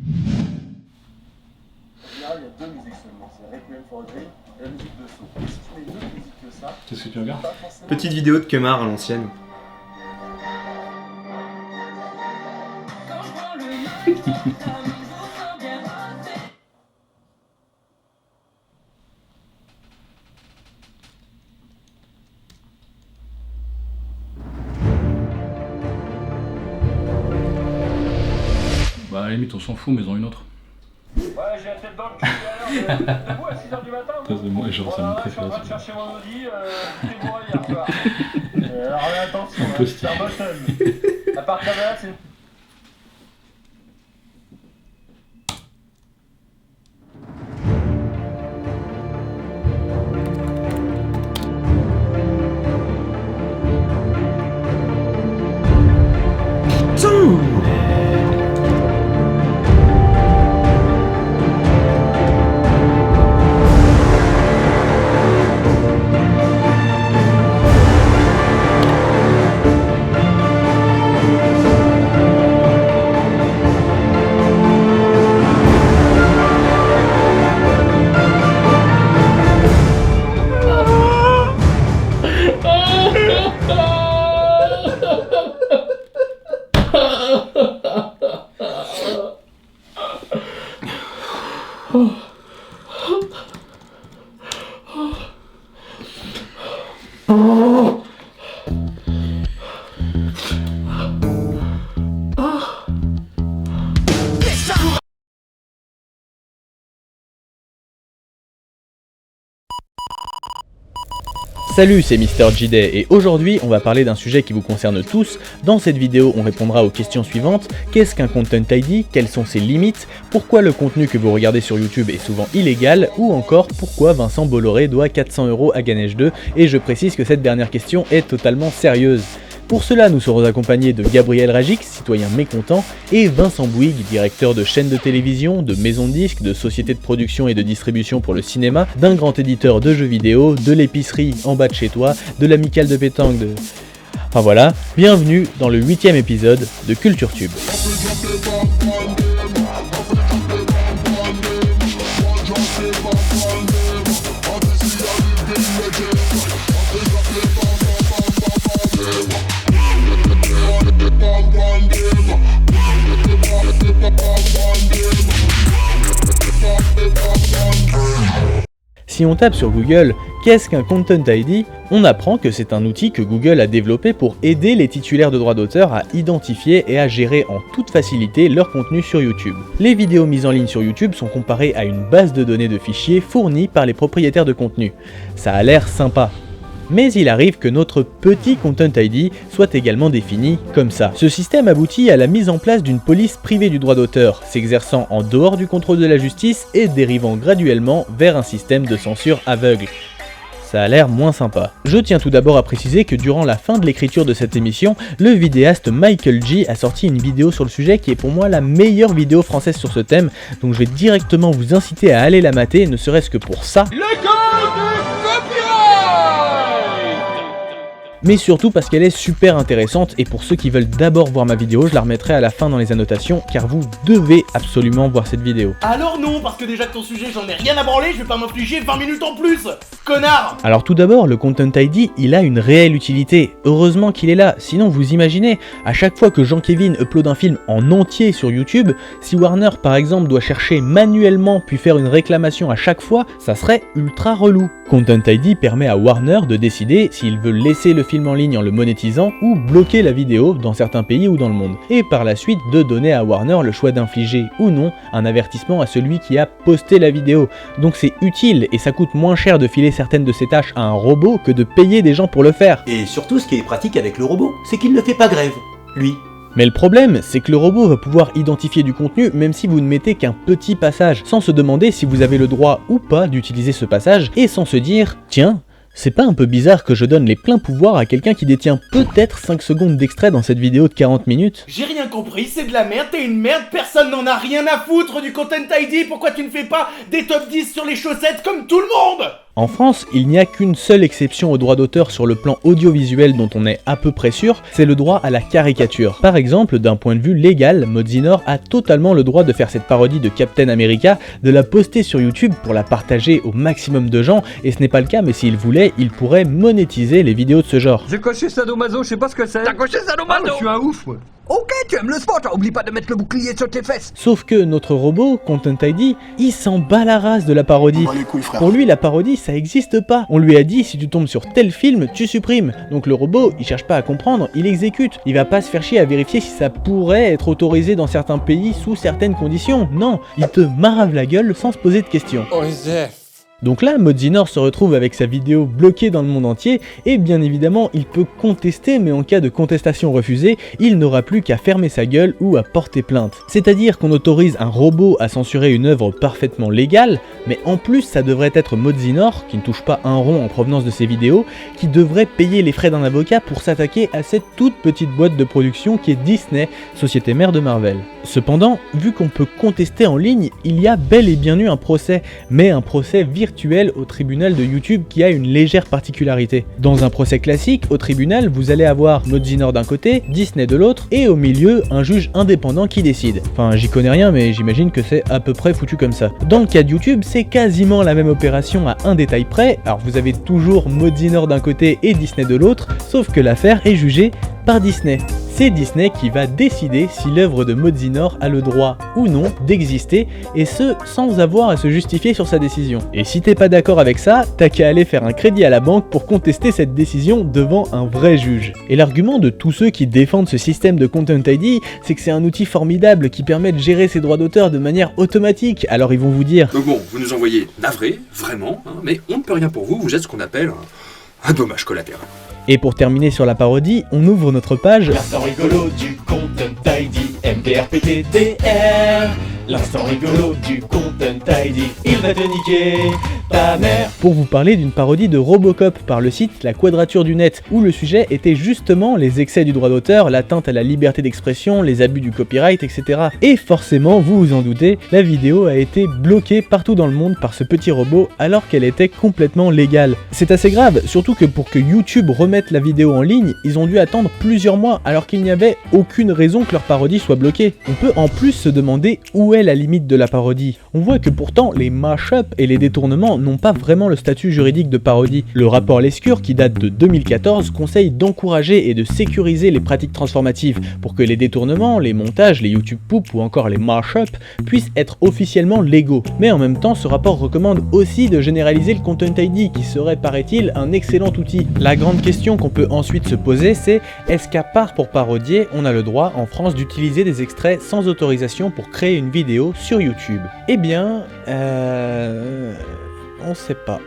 Il y a deux musiques seulement, c'est Requiem for a Dream et la musique de Saw. Et si tu mets une autre musique que ça, qu'est-ce que tu regardes? Petite vidéo de Kemar à l'ancienne. Bah à la limite on s'en fout mais en une autre. Ouais, j'ai la tête dans le cul d'ailleurs, debout à 6h du matin. Ça, c'est moi, genre, ça me Je suis préfère. en train de chercher mon Audi, j'étais bourré hier soir. Alors là, attention, peu c'est un bottom. À partir de là, c'est... Salut, c'est Mr. J-Day et aujourd'hui on va parler d'un sujet qui vous concerne tous. Dans cette vidéo on répondra aux questions suivantes. Qu'est-ce qu'un Content ID? Quelles sont ses limites? Pourquoi le contenu que vous regardez sur YouTube est souvent illégal? Ou encore pourquoi Vincent Bolloré doit 400 € à Ganesh 2? Et je précise que cette dernière question est totalement sérieuse. Pour cela, nous serons accompagnés de Gabriel Ragix, citoyen mécontent, et Vincent Bouygues, directeur de chaîne de télévision, de maison de disques, de société de production et de distribution pour le cinéma, d'un grand éditeur de jeux vidéo, de l'épicerie en bas de chez toi, de l'amicale de pétanque de... Enfin voilà, bienvenue dans le 8e épisode de Culture Tube. Si on tape sur Google « Qu'est-ce qu'un Content ID ?», on apprend que c'est un outil que Google a développé pour aider les titulaires de droits d'auteur à identifier et à gérer en toute facilité leur contenu sur YouTube. Les vidéos mises en ligne sur YouTube sont comparées à une base de données de fichiers fournie par les propriétaires de contenu. Ça a l'air sympa. Mais il arrive que notre petit Content ID soit également défini comme ça. Ce système aboutit à la mise en place d'une police privée du droit d'auteur, s'exerçant en dehors du contrôle de la justice et dérivant graduellement vers un système de censure aveugle. Ça a l'air moins sympa. Je tiens tout d'abord à préciser que durant la fin de l'écriture de cette émission, le vidéaste Michael G a sorti une vidéo sur le sujet qui est pour moi la meilleure vidéo française sur ce thème, donc je vais directement vous inciter à aller la mater, ne serait-ce que pour ça. Mais surtout parce qu'elle est super intéressante et pour ceux qui veulent d'abord voir ma vidéo, je la remettrai à la fin dans les annotations car vous devez absolument voir cette vidéo. Alors non, parce que déjà que ton sujet j'en ai rien à branler, je vais pas m'infliger 20 minutes en plus, connard. Alors tout d'abord, le Content ID, il a une réelle utilité. Heureusement qu'il est là, sinon vous imaginez, à chaque fois que Jean-Kévin upload un film en entier sur YouTube, si Warner par exemple doit chercher manuellement puis faire une réclamation à chaque fois, ça serait ultra relou. Content ID permet à Warner de décider s'il veut laisser le film en ligne en le monétisant ou bloquer la vidéo dans certains pays ou dans le monde, et par la suite de donner à Warner le choix d'infliger ou non un avertissement à celui qui a posté la vidéo. Donc c'est utile et ça coûte moins cher de filer certaines de ces tâches à un robot que de payer des gens pour le faire. Et surtout, ce qui est pratique avec le robot, c'est qu'il ne fait pas grève, lui. Mais le problème, c'est que le robot va pouvoir identifier du contenu même si vous ne mettez qu'un petit passage, sans se demander si vous avez le droit ou pas d'utiliser ce passage, et sans se dire « Tiens, c'est pas un peu bizarre que je donne les pleins pouvoirs à quelqu'un qui détient peut-être 5 secondes d'extrait dans cette vidéo de 40 minutes ?» J'ai rien compris, c'est de la merde, t'es une merde, personne n'en a rien à foutre du Content ID, pourquoi tu ne fais pas des top 10 sur les chaussettes comme tout le monde ? En France, il n'y a qu'une seule exception au droit d'auteur sur le plan audiovisuel dont on est à peu près sûr, c'est le droit à la caricature. Par exemple, d'un point de vue légal, Mozinor a totalement le droit de faire cette parodie de Captain America, de la poster sur YouTube pour la partager au maximum de gens, et ce n'est pas le cas, mais s'il voulait, il pourrait monétiser les vidéos de ce genre. J'ai coché sadomaso, je sais pas ce que c'est. T'as coché sadomaso? Je suis un ouf, moi. Ok, tu aimes le sport, oublie pas de mettre le bouclier sur tes fesses. Sauf que notre robot, Content ID, il s'en bat la race de la parodie. On bat les couilles, frère. Pour lui, la parodie, ça existe pas. On lui a dit, si tu tombes sur tel film, tu supprimes. Donc le robot, il cherche pas à comprendre, il exécute. Il va pas se faire chier à vérifier si ça pourrait être autorisé dans certains pays sous certaines conditions. Non, il te marave la gueule sans se poser de questions. Donc là, Mozinor se retrouve avec sa vidéo bloquée dans le monde entier, et bien évidemment, il peut contester, mais en cas de contestation refusée, il n'aura plus qu'à fermer sa gueule ou à porter plainte. C'est-à-dire qu'on autorise un robot à censurer une œuvre parfaitement légale, mais en plus, ça devrait être Mozinor, qui ne touche pas un rond en provenance de ses vidéos, qui devrait payer les frais d'un avocat pour s'attaquer à cette toute petite boîte de production qui est Disney, société mère de Marvel. Cependant, vu qu'on peut contester en ligne, il y a bel et bien eu un procès, mais un procès virtuel au tribunal de YouTube qui a une légère particularité. Dans un procès classique, au tribunal, vous allez avoir Mozinor d'un côté, Disney de l'autre, et au milieu, un juge indépendant qui décide. Enfin, j'y connais rien, mais j'imagine que c'est à peu près foutu comme ça. Dans le cas de YouTube, c'est quasiment la même opération à un détail près, alors vous avez toujours Mozinor d'un côté et Disney de l'autre, sauf que l'affaire est jugée par Disney. C'est Disney qui va décider si l'œuvre de Mozinor a le droit ou non d'exister, et ce, sans avoir à se justifier sur sa décision. Et si t'es pas d'accord avec ça, t'as qu'à aller faire un crédit à la banque pour contester cette décision devant un vrai juge. Et l'argument de tous ceux qui défendent ce système de Content ID, c'est que c'est un outil formidable qui permet de gérer ses droits d'auteur de manière automatique, alors ils vont vous dire... Donc bon, vous nous envoyez navré, vraiment, hein, mais on ne peut rien pour vous, vous êtes ce qu'on appelle un dommage collatéral. Et pour terminer sur la parodie, on ouvre notre page L'instant rigolo du Content ID, MDRPTDR. L'instant rigolo du Content ID, il va te niquer ta mère. pour vous parler d'une parodie de Robocop par le site La Quadrature du Net, où le sujet était justement les excès du droit d'auteur, l'atteinte à la liberté d'expression, les abus du copyright, etc. Et forcément, vous vous en doutez, la vidéo a été bloquée partout dans le monde par ce petit robot alors qu'elle était complètement légale. C'est assez grave, surtout que pour que YouTube remette la vidéo en ligne, ils ont dû attendre plusieurs mois alors qu'il n'y avait aucune raison que leur parodie soit bloquée. On peut en plus se demander où est la limite de la parodie. On voit que pourtant les mash-up et les détournements n'ont pas vraiment le statut juridique de parodie. Le rapport Lescure, qui date de 2014, conseille d'encourager et de sécuriser les pratiques transformatives pour que les détournements, les montages, les YouTube poop ou encore les mash-up puissent être officiellement légaux. Mais en même temps, ce rapport recommande aussi de généraliser le Content ID qui serait, paraît-il, un excellent outil. La grande question qu'on peut ensuite se poser, c'est est-ce qu'à part pour parodier, on a le droit en France d'utiliser des extraits sans autorisation pour créer une vidéo sur YouTube? Eh bien, on sait pas.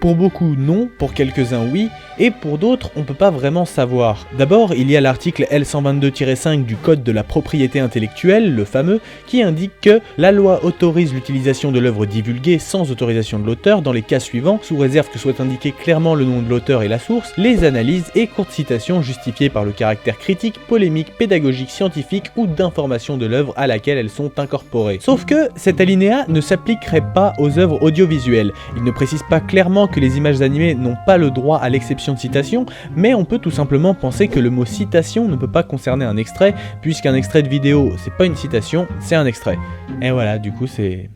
Pour beaucoup non, pour quelques-uns oui, et pour d'autres on peut pas vraiment savoir. D'abord, il y a l'article L122-5 du Code de la propriété intellectuelle, le fameux, qui indique que la loi autorise l'utilisation de l'œuvre divulguée sans autorisation de l'auteur dans les cas suivants, sous réserve que soit indiqué clairement le nom de l'auteur et la source, les analyses et courtes citations justifiées par le caractère critique, polémique, pédagogique, scientifique ou d'information de l'œuvre à laquelle elles sont incorporées. Sauf que cet alinéa ne s'appliquerait pas aux œuvres audiovisuelles. Il ne précise pas clairement que les images animées n'ont pas le droit à l'exception de citation, mais on peut tout simplement penser que le mot citation ne peut pas concerner un extrait, puisqu'un extrait de vidéo, c'est pas une citation, c'est un extrait. Et voilà, du coup c'est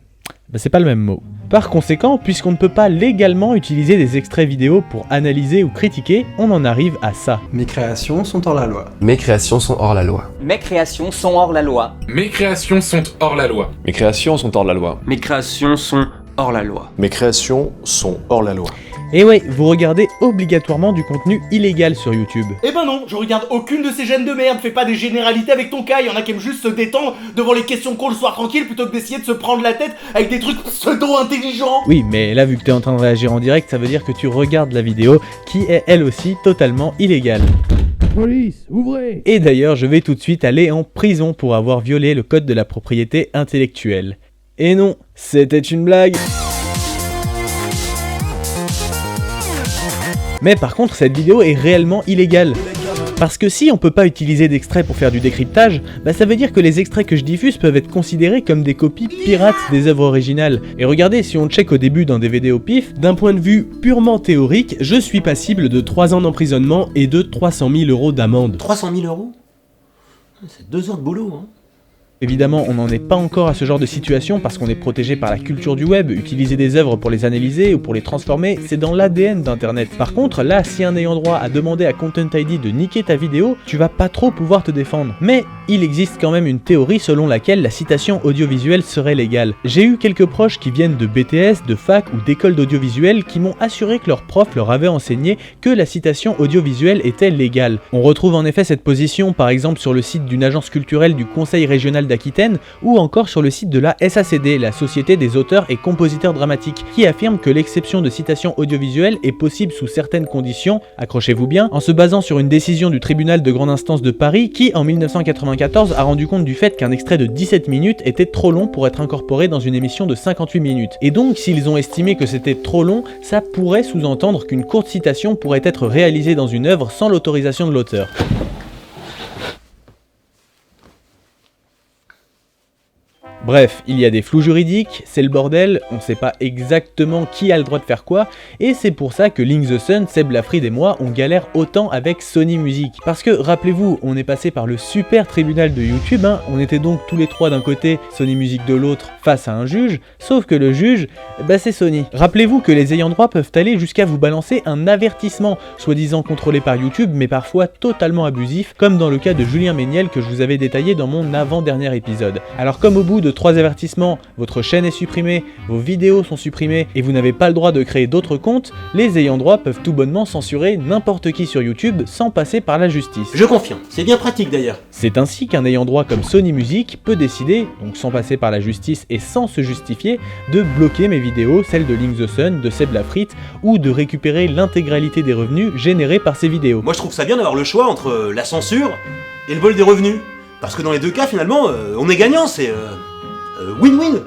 pas le même mot. Par conséquent, puisqu'on ne peut pas légalement utiliser des extraits vidéo pour analyser ou critiquer, on en arrive à ça. Mes créations sont hors la loi. Mes créations sont hors la loi. Mes créations sont hors la loi. Mes créations sont hors la loi. Mes créations sont hors la loi. Mes créations sont hors la loi. Mes créations sont hors la loi. Et ouais, vous regardez obligatoirement du contenu illégal sur YouTube. Eh ben non, je regarde aucune de ces gènes de merde, fais pas des généralités avec ton cas, y'en a qui aiment juste se détendre devant les questions con le soir tranquille plutôt que d'essayer de se prendre la tête avec des trucs pseudo-intelligents. Oui, mais là vu que t'es en train de réagir en direct, ça veut dire que tu regardes la vidéo qui est elle aussi totalement illégale. Police, ouvrez! Et d'ailleurs, je vais tout de suite aller en prison pour avoir violé le code de la propriété intellectuelle. Et non, c'était une blague. Mais par contre, cette vidéo est réellement illégale. Parce que si on peut pas utiliser d'extraits pour faire du décryptage, bah ça veut dire que les extraits que je diffuse peuvent être considérés comme des copies pirates des œuvres originales. Et regardez, si on check au début d'un DVD au pif, d'un point de vue purement théorique, je suis passible de 3 ans d'emprisonnement et de 300 000 € d'amende. 300 000 €? C'est 2 heures de boulot, hein. Évidemment, on n'en est pas encore à ce genre de situation parce qu'on est protégé par la culture du web. Utiliser des œuvres pour les analyser ou pour les transformer, c'est dans l'ADN d'internet. Par contre, là, si un ayant droit a demandé à Content ID de niquer ta vidéo, tu vas pas trop pouvoir te défendre. Mais il existe quand même une théorie selon laquelle la citation audiovisuelle serait légale. J'ai eu quelques proches qui viennent de BTS, de fac ou d'écoles d'audiovisuel qui m'ont assuré que leur prof leur avait enseigné que la citation audiovisuelle était légale. On retrouve en effet cette position par exemple sur le site d'une agence culturelle du Conseil régional d'Aquitaine ou encore sur le site de la SACD, la Société des auteurs et compositeurs dramatiques, qui affirme que l'exception de citation audiovisuelle est possible sous certaines conditions, accrochez-vous bien, en se basant sur une décision du tribunal de grande instance de Paris qui, en 1994, a rendu compte du fait qu'un extrait de 17 minutes était trop long pour être incorporé dans une émission de 58 minutes. Et donc, s'ils ont estimé que c'était trop long, ça pourrait sous-entendre qu'une courte citation pourrait être réalisée dans une œuvre sans l'autorisation de l'auteur. Bref, il y a des flous juridiques, c'est le bordel, on sait pas exactement qui a le droit de faire quoi, et c'est pour ça que Link the Sun, Seb Lafride et moi, on galère autant avec Sony Music. Parce que, rappelez-vous, on est passé par le super tribunal de YouTube, hein, on était donc tous les trois d'un côté, Sony Music de l'autre, face à un juge, sauf que le juge, bah c'est Sony. Rappelez-vous que les ayants droit peuvent aller jusqu'à vous balancer un avertissement, soi-disant contrôlé par YouTube, mais parfois totalement abusif, comme dans le cas de Julien Méniel que je vous avais détaillé dans mon avant-dernier épisode. Alors comme au bout de 3 avertissements, votre chaîne est supprimée, vos vidéos sont supprimées et vous n'avez pas le droit de créer d'autres comptes, les ayants droit peuvent tout bonnement censurer n'importe qui sur YouTube sans passer par la justice. Je confirme, c'est bien pratique d'ailleurs. C'est ainsi qu'un ayant droit comme Sony Music peut décider, donc sans passer par la justice et sans se justifier, de bloquer mes vidéos, celles de Link the Sun, de Seb Lafrite, ou de récupérer l'intégralité des revenus générés par ces vidéos. Moi je trouve ça bien d'avoir le choix entre la censure et le vol des revenus. Parce que dans les deux cas finalement, on est gagnant, c'est win-win.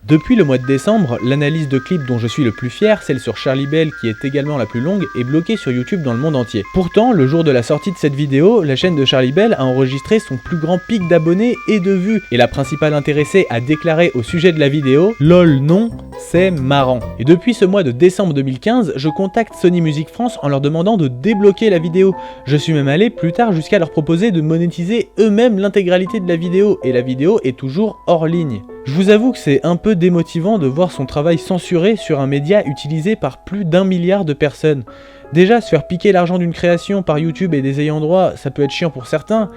Depuis le mois de décembre, l'analyse de clips dont je suis le plus fier, celle sur Charlie Bell qui est également la plus longue, est bloquée sur YouTube dans le monde entier. Pourtant, le jour de la sortie de cette vidéo, la chaîne de Charlie Bell a enregistré son plus grand pic d'abonnés et de vues, et la principale intéressée a déclaré au sujet de la vidéo « LOL non, c'est marrant ». Et depuis ce mois de décembre 2015, je contacte Sony Music France en leur demandant de débloquer la vidéo. Je suis même allé plus tard jusqu'à leur proposer de monétiser eux-mêmes l'intégralité de la vidéo, et la vidéo est toujours hors ligne. Je vous avoue que c'est un peu démotivant de voir son travail censuré sur un média utilisé par plus d'1 milliard de personnes. Déjà, se faire piquer l'argent d'une création par YouTube et des ayants droit, ça peut être chiant pour certains,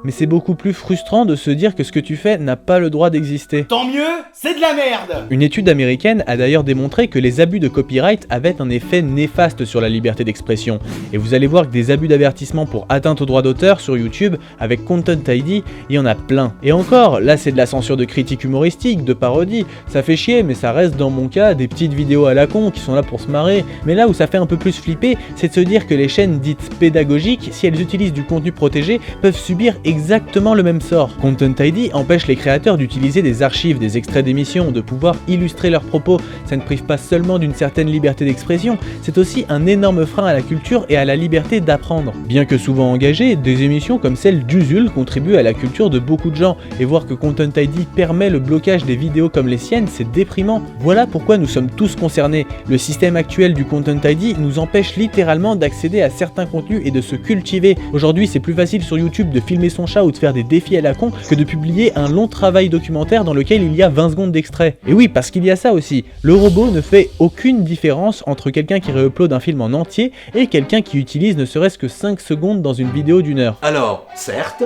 mais c'est beaucoup plus frustrant de se dire que ce que tu fais n'a pas le droit d'exister. Tant mieux, c'est de la merde! Une étude américaine a d'ailleurs démontré que les abus de copyright avaient un effet néfaste sur la liberté d'expression. Et vous allez voir que des abus d'avertissement pour atteinte aux droits d'auteur sur YouTube, avec Content ID, il y en a plein. Et encore, là c'est de la censure de critiques humoristiques, de parodies, ça fait chier, mais ça reste dans mon cas des petites vidéos à la con qui sont là pour se marrer. Mais là où ça fait un peu plus flipper, c'est de se dire que les chaînes dites pédagogiques, si elles utilisent du contenu protégé, peuvent subir exactement le même sort. Content ID empêche les créateurs d'utiliser des archives, des extraits d'émissions, de pouvoir illustrer leurs propos. Ça ne prive pas seulement d'une certaine liberté d'expression, c'est aussi un énorme frein à la culture et à la liberté d'apprendre. Bien que souvent engagées, des émissions comme celle d'Usul contribuent à la culture de beaucoup de gens, et voir que Content ID permet le blocage des vidéos comme les siennes, c'est déprimant. Voilà pourquoi nous sommes tous concernés. Le système actuel du Content ID nous empêche littéralement d'accéder à certains contenus et de se cultiver. Aujourd'hui, c'est plus facile sur YouTube de filmer son chat ou de faire des défis à la con que de publier un long travail documentaire dans lequel il y a 20 secondes d'extrait. Et oui, parce qu'il y a ça aussi, le robot ne fait aucune différence entre quelqu'un qui réupload un film en entier et quelqu'un qui utilise ne serait-ce que 5 secondes dans une vidéo d'1 heure. Alors, certes,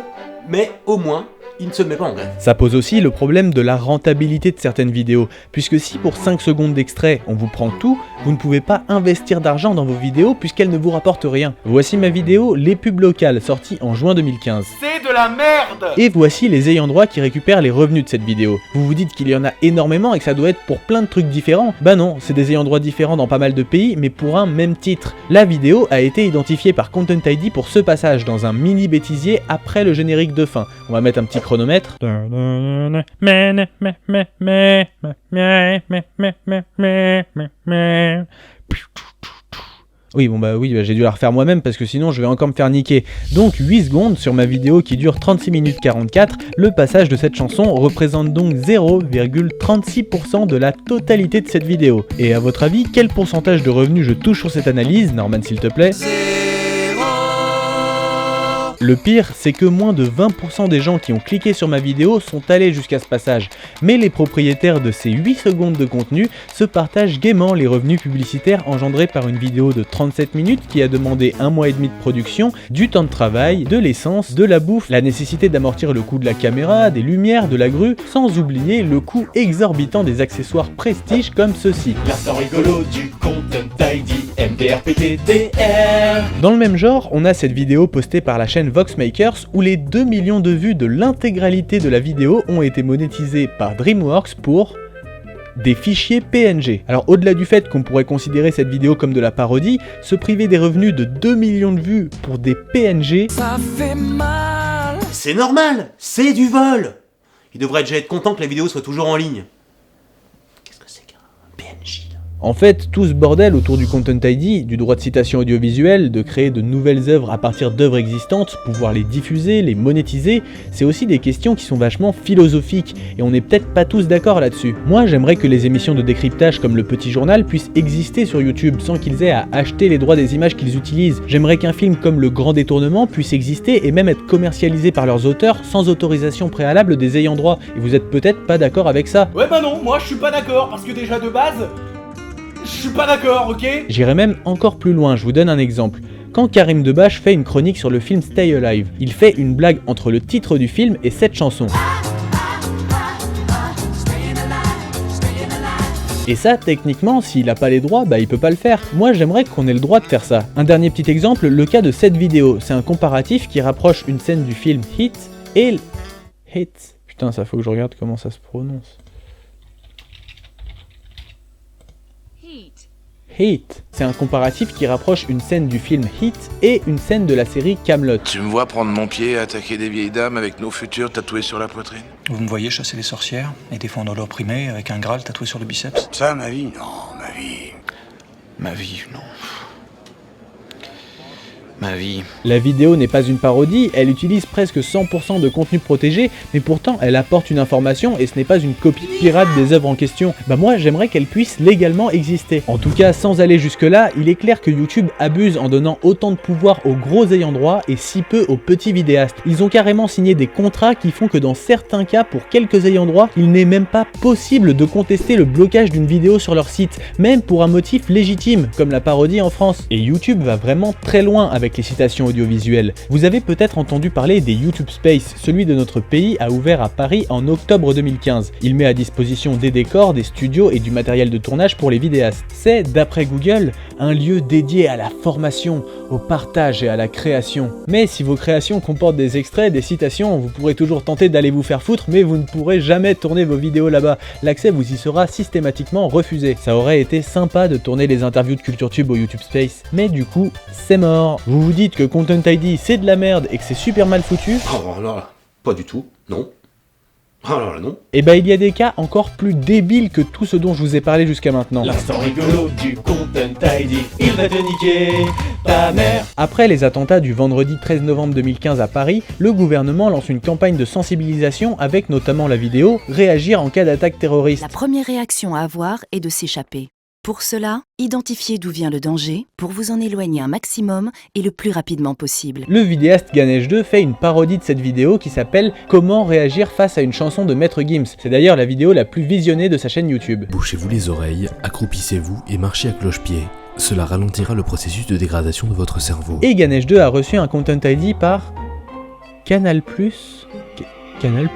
mais au moins, il ne se met pas en grève. Ça pose aussi le problème de la rentabilité de certaines vidéos, puisque si pour 5 secondes d'extrait on vous prend tout, vous ne pouvez pas investir d'argent dans vos vidéos puisqu'elles ne vous rapportent rien. Voici ma vidéo Les pubs locales, sortie en juin 2015. C'est de la merde! Et voici les ayants droit qui récupèrent les revenus de cette vidéo. Vous vous dites qu'il y en a énormément et que ça doit être pour plein de trucs différents. Bah non, c'est des ayants droit différents dans pas mal de pays, mais pour un même titre. La vidéo a été identifiée par Content ID pour ce passage dans un mini bêtisier après le générique de fin. On va mettre un petit chronomètre. Oui, j'ai dû la refaire moi-même parce que sinon je vais encore me faire niquer. Donc 8 secondes sur ma vidéo qui dure 36 minutes 44, le passage de cette chanson représente donc 0,36% de la totalité de cette vidéo. Et à votre avis, quel pourcentage de revenus je touche sur cette analyse, Norman s'il te plaît ? Le pire, c'est que moins de 20% des gens qui ont cliqué sur ma vidéo sont allés jusqu'à ce passage, mais les propriétaires de ces 8 secondes de contenu se partagent gaiement les revenus publicitaires engendrés par une vidéo de 37 minutes qui a demandé 1 mois et demi de production, du temps de travail, de l'essence, de la bouffe, la nécessité d'amortir le coût de la caméra, des lumières, de la grue, sans oublier le coût exorbitant des accessoires prestige comme ceux-ci. L'instant rigolo du Content ID, MDRPTDR. Dans le même genre, on a cette vidéo postée par la chaîne Voxmakers où les 2 millions de vues de l'intégralité de la vidéo ont été monétisées par DreamWorks pour des fichiers PNG. Alors au-delà du fait qu'on pourrait considérer cette vidéo comme de la parodie, se priver des revenus de 2 millions de vues pour des PNG, ça fait mal. C'est normal, c'est du vol. Il devrait déjà être content que la vidéo soit toujours en ligne. Qu'est-ce que c'est qu'un PNJ ? En fait, tout ce bordel autour du Content ID, du droit de citation audiovisuelle, de créer de nouvelles œuvres à partir d'œuvres existantes, pouvoir les diffuser, les monétiser, c'est aussi des questions qui sont vachement philosophiques, et on n'est peut-être pas tous d'accord là-dessus. Moi, j'aimerais que les émissions de décryptage comme Le Petit Journal puissent exister sur YouTube sans qu'ils aient à acheter les droits des images qu'ils utilisent. J'aimerais qu'un film comme Le Grand Détournement puisse exister et même être commercialisé par leurs auteurs sans autorisation préalable des ayants droit, et vous êtes peut-être pas d'accord avec ça. Ouais bah non, moi je suis pas d'accord, parce que déjà de base... Je suis pas d'accord, ok ? J'irai même encore plus loin, je vous donne un exemple. Quand Karim Debache fait une chronique sur le film Stay Alive, il fait une blague entre le titre du film et cette chanson. Et ça, techniquement, s'il a pas les droits, il peut pas le faire. Moi, j'aimerais qu'on ait le droit de faire ça. Un dernier petit exemple, le cas de cette vidéo. C'est un comparatif qui rapproche une scène du film Hit et... Hit. Putain, ça faut que je regarde comment ça se prononce. Heat. C'est un comparatif qui rapproche une scène du film Heat et une scène de la série Kaamelott. Tu me vois prendre mon pied et attaquer des vieilles dames avec nos futurs tatoués sur la poitrine? Vous me voyez chasser les sorcières et défendre l'opprimé avec un Graal tatoué sur le biceps? Ça, ma vie? Non, ma vie... Ma vie, non. Ma vie. La vidéo n'est pas une parodie, elle utilise presque 100% de contenu protégé, mais pourtant elle apporte une information et ce n'est pas une copie pirate des œuvres en question. Moi j'aimerais qu'elle puisse légalement exister. En tout cas, sans aller jusque là, il est clair que YouTube abuse en donnant autant de pouvoir aux gros ayants droit et si peu aux petits vidéastes. Ils ont carrément signé des contrats qui font que dans certains cas, pour quelques ayants droit, il n'est même pas possible de contester le blocage d'une vidéo sur leur site, même pour un motif légitime, comme la parodie en France. Et YouTube va vraiment très loin avec les citations audiovisuelles. Vous avez peut-être entendu parler des YouTube Space, celui de notre pays a ouvert à Paris en octobre 2015. Il met à disposition des décors, des studios et du matériel de tournage pour les vidéastes. C'est, d'après Google, un lieu dédié à la formation, au partage et à la création. Mais si vos créations comportent des extraits, des citations, vous pourrez toujours tenter d'aller vous faire foutre, mais vous ne pourrez jamais tourner vos vidéos là-bas. L'accès vous y sera systématiquement refusé. Ça aurait été sympa de tourner les interviews de CultureTube au YouTube Space, mais du coup, c'est mort. Vous vous dites que Content ID c'est de la merde et que c'est super mal foutu? Oh là, pas du tout, non. Oh là, non. Et il y a des cas encore plus débiles que tout ce dont je vous ai parlé jusqu'à maintenant. L'instant rigolo du Content ID, il va te niquer ta mère. Après les attentats du vendredi 13 novembre 2015 à Paris, le gouvernement lance une campagne de sensibilisation avec notamment la vidéo « Réagir en cas d'attaque terroriste ». La première réaction à avoir est de s'échapper. Pour cela, identifiez d'où vient le danger pour vous en éloigner un maximum et le plus rapidement possible. Le vidéaste Ganesh 2 fait une parodie de cette vidéo qui s'appelle « Comment réagir face à une chanson de Maître Gims ». C'est d'ailleurs la vidéo la plus visionnée de sa chaîne YouTube. Bouchez-vous les oreilles, accroupissez-vous et marchez à cloche-pied. Cela ralentira le processus de dégradation de votre cerveau. Et Ganesh 2 a reçu un Content ID par... Canal+. Canal+.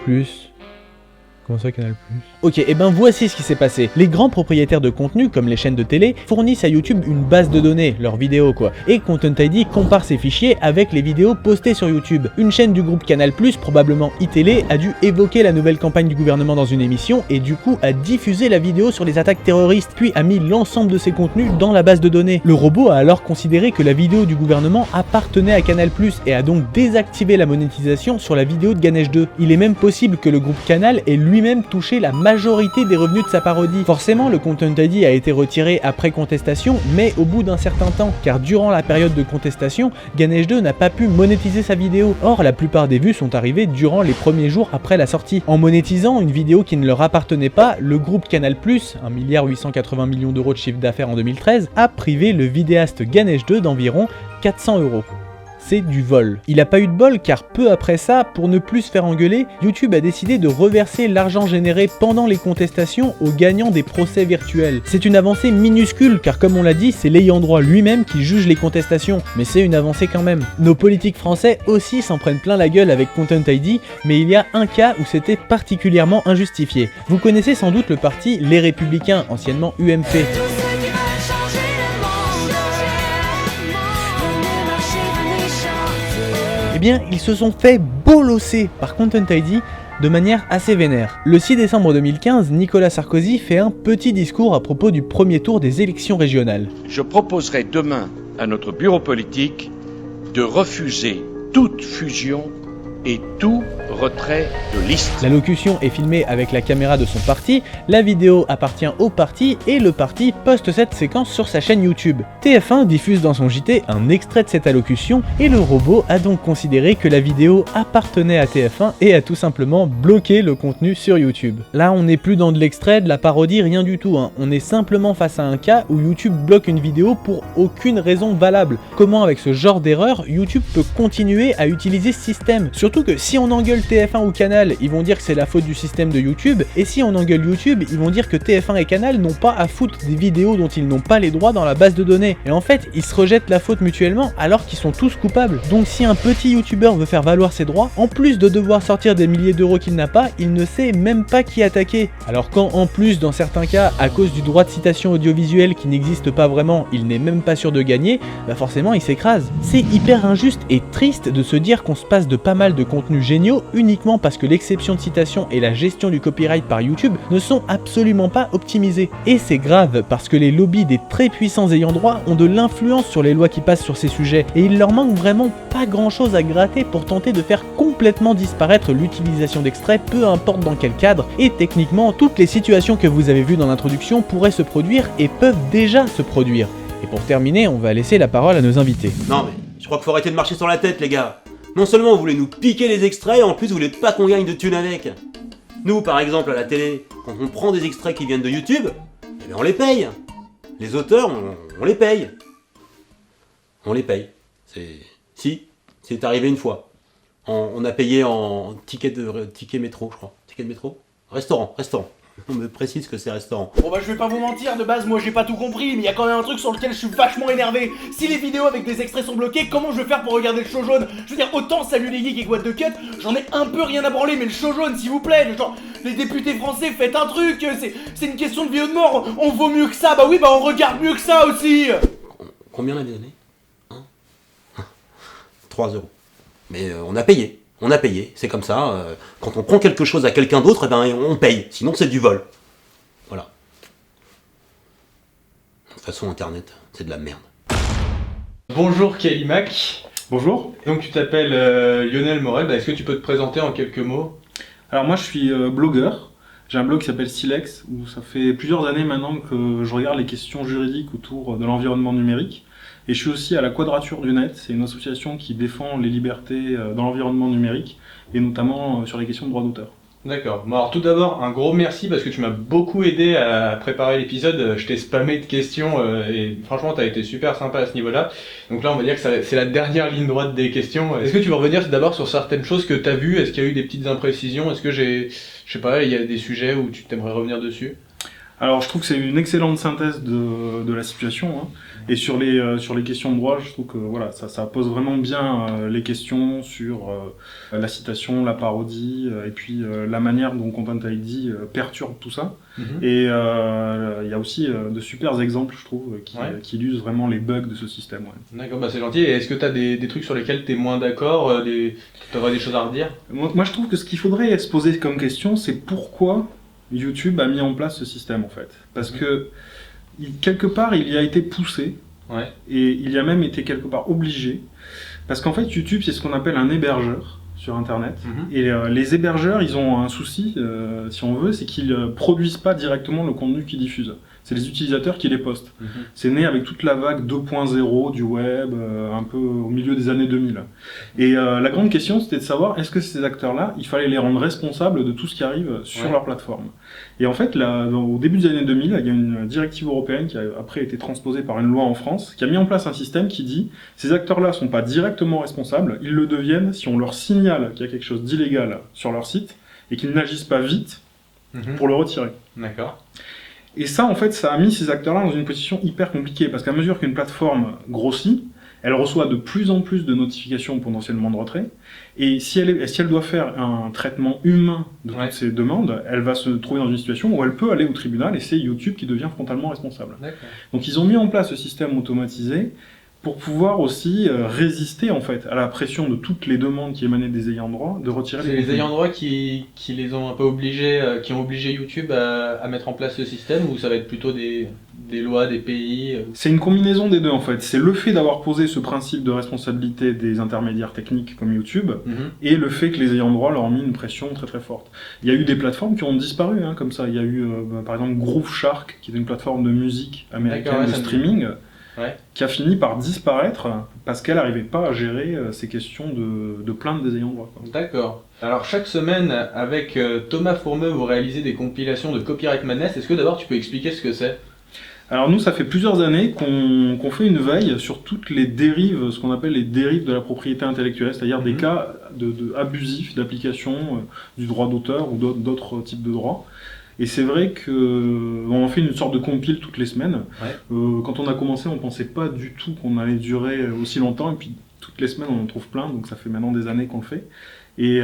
Comment ça, Canal+. Ok, voici ce qui s'est passé. Les grands propriétaires de contenu, comme les chaînes de télé, fournissent à YouTube une base de données, leurs vidéos quoi. Et Content ID compare ces fichiers avec les vidéos postées sur YouTube. Une chaîne du groupe Canal+, probablement iTélé, a dû évoquer la nouvelle campagne du gouvernement dans une émission et du coup a diffusé la vidéo sur les attaques terroristes, puis a mis l'ensemble de ses contenus dans la base de données. Le robot a alors considéré que la vidéo du gouvernement appartenait à Canal+, et a donc désactivé la monétisation sur la vidéo de Ganesh 2. Il est même possible que le groupe Canal ait lui lui-même touché la majorité des revenus de sa parodie. Forcément, le Content ID a été retiré après contestation, mais au bout d'un certain temps, car durant la période de contestation, Ganesh 2 n'a pas pu monétiser sa vidéo. Or, la plupart des vues sont arrivées durant les premiers jours après la sortie. En monétisant une vidéo qui ne leur appartenait pas, le groupe Canal+, 1,880 milliard d'euros de chiffre d'affaires en 2013, a privé le vidéaste Ganesh 2 d'environ 400 €. C'est du vol. Il a pas eu de bol car peu après ça, pour ne plus se faire engueuler, YouTube a décidé de reverser l'argent généré pendant les contestations aux gagnants des procès virtuels. C'est une avancée minuscule car comme on l'a dit, c'est l'ayant droit lui-même qui juge les contestations, mais c'est une avancée quand même. Nos politiques français aussi s'en prennent plein la gueule avec Content ID, mais il y a un cas où c'était particulièrement injustifié. Vous connaissez sans doute le parti Les Républicains, anciennement UMP. Eh bien, ils se sont fait bolosser par Content ID de manière assez vénère. Le 6 décembre 2015, Nicolas Sarkozy fait un petit discours à propos du premier tour des élections régionales. Je proposerai demain à notre bureau politique de refuser toute fusion et tout retrait de liste. La locution est filmée avec la caméra de son parti, la vidéo appartient au parti et le parti poste cette séquence sur sa chaîne YouTube. TF1 diffuse dans son JT un extrait de cette allocution et le robot a donc considéré que la vidéo appartenait à TF1 et a tout simplement bloqué le contenu sur YouTube. Là on n'est plus dans de l'extrait, de la parodie, rien du tout, on est simplement face à un cas où YouTube bloque une vidéo pour aucune raison valable. Comment avec ce genre d'erreur, YouTube peut continuer à utiliser ce système ? Surtout que si on engueule TF1 ou Canal, ils vont dire que c'est la faute du système de YouTube, et si on engueule YouTube, ils vont dire que TF1 et Canal n'ont pas à foutre des vidéos dont ils n'ont pas les droits dans la base de données. Et en fait, ils se rejettent la faute mutuellement alors qu'ils sont tous coupables. Donc si un petit YouTuber veut faire valoir ses droits, en plus de devoir sortir des milliers d'euros qu'il n'a pas, il ne sait même pas qui attaquer. Alors quand en plus, dans certains cas, à cause du droit de citation audiovisuelle qui n'existe pas vraiment, il n'est même pas sûr de gagner, bah forcément il s'écrase. C'est hyper injuste et triste de se dire qu'on se passe de pas mal de contenus géniaux uniquement parce que l'exception de citation et la gestion du copyright par YouTube ne sont absolument pas optimisés. Et c'est grave parce que les lobbies des très puissants ayants droit ont de l'influence sur les lois qui passent sur ces sujets et il leur manque vraiment pas grand chose à gratter pour tenter de faire complètement disparaître l'utilisation d'extraits, peu importe dans quel cadre, et techniquement toutes les situations que vous avez vues dans l'introduction pourraient se produire et peuvent déjà se produire. Et pour terminer, on va laisser la parole à nos invités. Non mais, je crois qu'il faut arrêter de marcher sur la tête les gars. Non seulement vous voulez nous piquer les extraits, en plus vous voulez pas qu'on gagne de thunes avec. Nous par exemple à la télé, quand on prend des extraits qui viennent de YouTube, eh bien on les paye. Les auteurs, on les paye. On les paye. C'est arrivé une fois. On a payé en ticket métro, je crois. Ticket de métro ? Restaurant. On me précise que c'est restaurant. Bon bah je vais pas vous mentir, de base moi j'ai pas tout compris, mais il y a quand même un truc sur lequel je suis vachement énervé. Si les vidéos avec des extraits sont bloqués, comment je vais faire pour regarder le show jaune ? Je veux dire, autant Salut les geeks et What the Cut, j'en ai un peu rien à branler, mais le show jaune s'il vous plaît, genre les députés français faites un truc, c'est une question de vie ou de mort, on vaut mieux que ça, bah oui bah on regarde mieux que ça aussi. Combien l'avez donné 3 €. Mais on a payé. C'est comme ça. Quand on prend quelque chose à quelqu'un d'autre, eh ben, on paye. Sinon, c'est du vol. Voilà. De toute façon, Internet, c'est de la merde. Bonjour Kelly Mac. Bonjour. Donc tu t'appelles Lionel Morel. Est-ce que tu peux te présenter en quelques mots ? Alors moi, je suis blogueur. J'ai un blog qui s'appelle Silex, où ça fait plusieurs années maintenant que je regarde les questions juridiques autour de l'environnement numérique. Et je suis aussi à la Quadrature du Net, c'est une association qui défend les libertés dans l'environnement numérique, et notamment sur les questions de droit d'auteur. D'accord. Bon alors tout d'abord, un gros merci parce que tu m'as beaucoup aidé à préparer l'épisode. Je t'ai spammé de questions et franchement t'as été super sympa à ce niveau-là. Donc là on va dire que c'est la dernière ligne droite des questions. Est-ce que tu veux revenir d'abord sur certaines choses que t'as vues ? Est-ce qu'il y a eu des petites imprécisions ? Est-ce que je sais pas, il y a des sujets où tu t'aimerais revenir dessus ? Alors je trouve que c'est une excellente synthèse de la situation, Et sur les questions de droit, je trouve que voilà, ça pose vraiment bien les questions sur la citation, la parodie, et puis la manière dont Content ID perturbe tout ça. Et il y a aussi de super exemples, je trouve, qui illustrent vraiment les bugs de ce système. D'accord, bah c'est gentil. Et est-ce que tu as des trucs sur lesquels tu es moins d'accord, tu aurais des choses à redire ? Moi je trouve que ce qu'il faudrait se poser comme question, c'est pourquoi YouTube a mis en place ce système en fait. Parce que quelque part il y a été poussé, et il y a même été quelque part obligé, parce qu'en fait YouTube c'est ce qu'on appelle un hébergeur sur Internet. Et les hébergeurs, ils ont un souci, si on veut, c'est qu'ils produisent pas directement le contenu qu'ils diffusent. C'est les utilisateurs qui les postent. C'est né avec toute la vague 2.0 du web, un peu au milieu des années 2000. Et la grande question, c'était de savoir, est-ce que ces acteurs-là, il fallait les rendre responsables de tout ce qui arrive sur leur plateforme. Et en fait, là, au début des années 2000, il y a une directive européenne qui a après été transposée par une loi en France, qui a mis en place un système qui dit, ces acteurs-là sont pas directement responsables, ils le deviennent si on leur signale qu'il y a quelque chose d'illégal sur leur site, et qu'ils n'agissent pas vite pour le retirer. D'accord. Et ça, en fait, ça a mis ces acteurs-là dans une position hyper compliquée, parce qu'à mesure qu'une plateforme grossit, elle reçoit de plus en plus de notifications potentiellement de retrait, et si elle doit faire un traitement humain de toutes ces demandes, elle va se trouver dans une situation où elle peut aller au tribunal, et c'est YouTube qui devient frontalement responsable. Donc ils ont mis en place ce système automatisé pour pouvoir aussi résister en fait à la pression de toutes les demandes qui émanaient des ayants droit de retirer les ayants droit qui les ont un peu obligés, qui ont obligé YouTube à mettre en place ce système, ou ça va être plutôt des lois, des pays C'est une combinaison des deux en fait. C'est le fait d'avoir posé ce principe de responsabilité des intermédiaires techniques comme YouTube et le fait que les ayants droit leur ont mis une pression très très forte. Il y a eu des plateformes qui ont disparu comme ça. Il y a eu par exemple Groove Shark qui est une plateforme de musique américaine de streaming. Qui a fini par disparaître parce qu'elle n'arrivait pas à gérer ces questions de plainte des ayants droit. D'accord. Alors chaque semaine, avec Thomas Fourmeux, vous réalisez des compilations de Copyright Madness. Est-ce que d'abord tu peux expliquer ce que c'est ? Alors nous, ça fait plusieurs années qu'on fait une veille sur toutes les dérives, ce qu'on appelle les dérives de la propriété intellectuelle, c'est-à-dire des cas abusifs d'application du droit d'auteur ou d'autres types de droits. Et c'est vrai qu'on fait une sorte de compile toutes les semaines. Quand on a commencé, on pensait pas du tout qu'on allait durer aussi longtemps, et puis toutes les semaines on en trouve plein, donc ça fait maintenant des années qu'on le fait. Et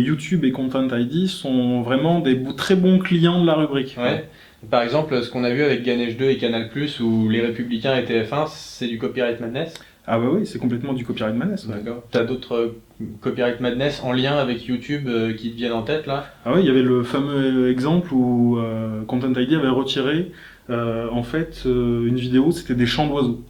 YouTube et Content ID sont vraiment des très bons clients de la rubrique. Par exemple, ce qu'on a vu avec Ganesh 2 et Canal+, ou Les Républicains et TF1, c'est du Copyright Madness ? Ah bah oui, c'est complètement du Copyright Madness. D'accord. T'as d'autres Copyright Madness en lien avec YouTube qui te viennent en tête là ? Ah oui, il y avait le fameux exemple où Content ID avait retiré en fait une vidéo, c'était des chants d'oiseaux.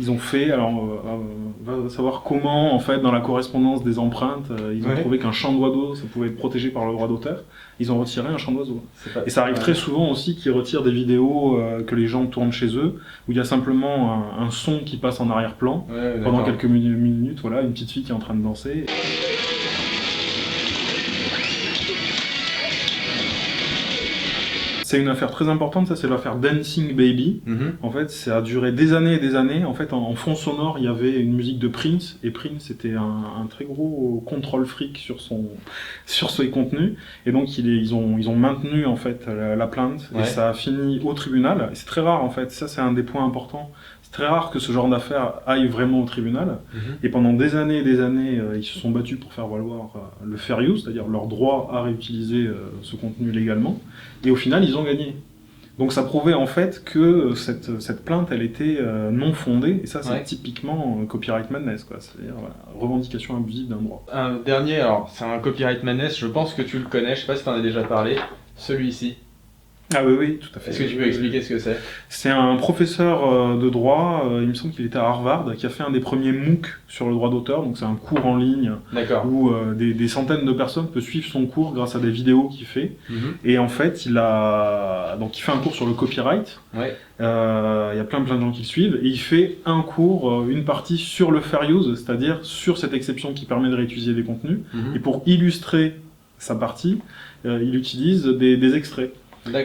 Ils ont fait, alors on va savoir comment en fait dans la correspondance des empreintes, ils ont trouvé qu'un chant d'oiseau ça pouvait être protégé par le droit d'auteur. Ils ont retiré un chant d'oiseau. Et ça arrive très souvent aussi qu'ils retirent des vidéos que les gens tournent chez eux, où il y a simplement un son qui passe en arrière-plan pendant quelques minutes, voilà, une petite fille qui est en train de danser. C'est une affaire très importante, ça c'est l'affaire Dancing Baby. En fait, ça a duré des années et des années. En fait, en fond sonore, il y avait une musique de Prince, et Prince était un très gros contrôle freak sur ses contenus. Et donc ils ont maintenu en fait la plainte, et ça a fini au tribunal. Et c'est très rare en fait, ça c'est un des points importants. C'est très rare que ce genre d'affaires aille vraiment au tribunal. Et pendant des années et des années, ils se sont battus pour faire valoir le fair use, c'est-à-dire leur droit à réutiliser ce contenu légalement. Et au final, ils ont gagné. Donc ça prouvait en fait que cette plainte, elle était non fondée. Et ça, c'est typiquement Copyright Madness, quoi. C'est-à-dire revendication abusive d'un droit. Un dernier, alors c'est un Copyright Madness, je pense que tu le connais, je sais pas si tu en as déjà parlé, celui-ci. Ah oui, tout à fait. Est-ce que tu peux expliquer ce que c'est ? C'est un professeur de droit, il me semble qu'il était à Harvard, qui a fait un des premiers MOOC sur le droit d'auteur, donc c'est un cours en ligne où des centaines de personnes peuvent suivre son cours grâce à des vidéos qu'il fait. Et en fait, il fait un cours sur le copyright, il y a plein de gens qui le suivent, et il fait un cours, une partie sur le fair use, c'est-à-dire sur cette exception qui permet de réutiliser des contenus, et pour illustrer sa partie, il utilise des extraits.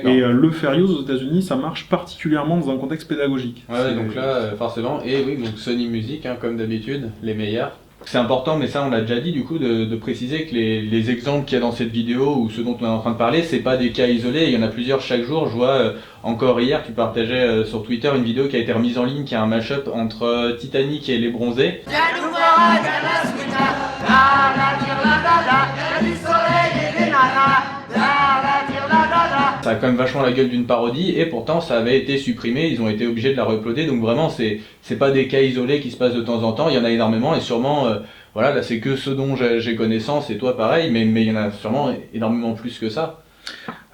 Et le fair use aux États-Unis, ça marche particulièrement dans un contexte pédagogique. Donc là, forcément, et oui, donc Sony Music, comme d'habitude, les meilleurs. C'est important, mais ça on l'a déjà dit du coup, de préciser que les exemples qu'il y a dans cette vidéo, ou ceux dont on est en train de parler, c'est pas des cas isolés, il y en a plusieurs chaque jour. Je vois, encore hier, tu partageais sur Twitter une vidéo qui a été remise en ligne, qui a un mash-up entre Titanic et Les Bronzés. Ça a quand même vachement la gueule d'une parodie, et pourtant ça avait été supprimé, ils ont été obligés de la re-uploader, donc vraiment c'est pas des cas isolés qui se passent de temps en temps, il y en a énormément, et sûrement, voilà, là c'est que ce dont j'ai connaissance, et toi pareil, mais il y en a sûrement énormément plus que ça.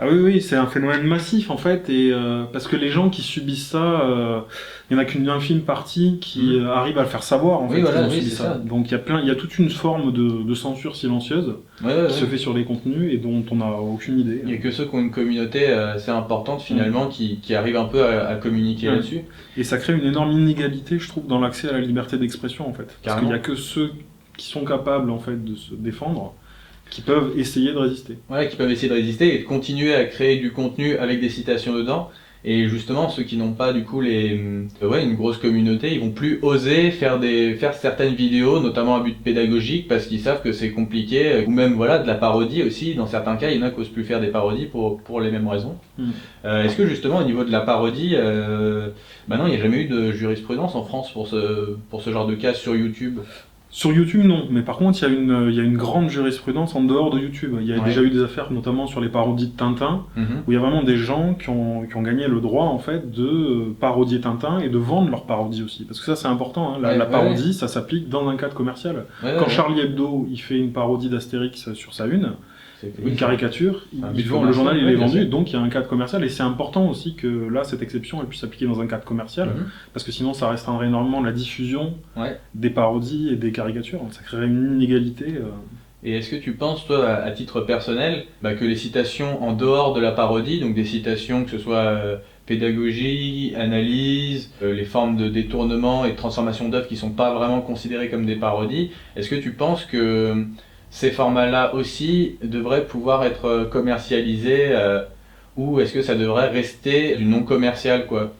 Ah oui, c'est un phénomène massif en fait, et parce que les gens qui subissent ça, il n'y en a qu'une infime partie qui arrive à le faire savoir en fait. Voilà, qu'ils ont subi ça. Donc il y a toute une forme de censure silencieuse qui se fait sur les contenus et dont on n'a aucune idée. Il n'y a que ceux qui ont une communauté assez importante finalement qui arrivent un peu à communiquer là-dessus. Et ça crée une énorme inégalité, je trouve, dans l'accès à la liberté d'expression en fait. Parce qu'il n'y a que ceux qui sont capables en fait de se défendre qui peuvent essayer de résister. Voilà, qui peuvent essayer de résister et de continuer à créer du contenu avec des citations dedans. Et justement, ceux qui n'ont pas du coup une grosse communauté, ils vont plus oser faire certaines vidéos, notamment à but pédagogique, parce qu'ils savent que c'est compliqué, ou même de la parodie aussi. Dans certains cas, il y en a qui n'osent plus faire des parodies pour les mêmes raisons. Est-ce que justement, au niveau de la parodie, maintenant il n'y a jamais eu de jurisprudence en France pour ce genre de cas sur YouTube? Sur YouTube, non. Mais par contre, il y a une grande jurisprudence en dehors de YouTube. Il y a déjà eu des affaires, notamment sur les parodies de Tintin, où il y a vraiment des gens qui ont gagné le droit, en fait, de parodier Tintin et de vendre leur parodie aussi. Parce que ça, c'est important. Hein. La parodie, ça s'applique dans un cadre commercial. Charlie Hebdo, il fait une parodie d'Astérix sur sa une caricature, le journal il est vendu, donc il y a un cadre commercial, et c'est important aussi que là, cette exception, elle puisse s'appliquer dans un cadre commercial, parce que sinon ça restreindrait énormément la diffusion des parodies et des caricatures, ça créerait une inégalité. Et est-ce que tu penses, toi, à titre personnel, que les citations en dehors de la parodie, donc des citations que ce soit pédagogie, analyse, les formes de détournement et de transformation d'œuvres qui ne sont pas vraiment considérées comme des parodies, est-ce que tu penses que ces formats-là aussi devraient pouvoir être commercialisés ou est-ce que ça devrait rester du non commercial, quoi?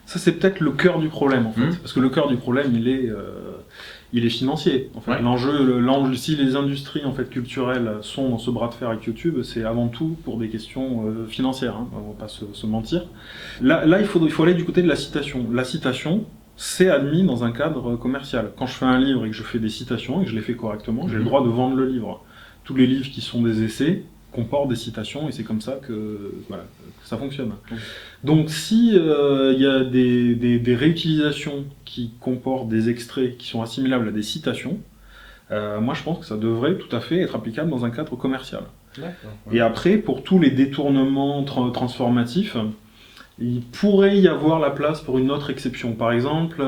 Ça, c'est peut-être le cœur du problème, en fait. Parce que le cœur du problème, il est financier. En fait. L'enjeu, si les industries en fait, culturelles sont dans ce bras de fer avec YouTube, c'est avant tout pour des questions financières. Hein. On va pas se mentir. Là, il faut aller du côté de la citation. La citation, c'est admis dans un cadre commercial. Quand je fais un livre et que je fais des citations et que je les fais correctement, j'ai le droit de vendre le livre. Tous les livres qui sont des essais comportent des citations et c'est comme ça que ça fonctionne. Donc si il y a des réutilisations qui comportent des extraits qui sont assimilables à des citations, moi je pense que ça devrait tout à fait être applicable dans un cadre commercial. Et après, pour tous les détournements transformatifs, il pourrait y avoir la place pour une autre exception. Par exemple,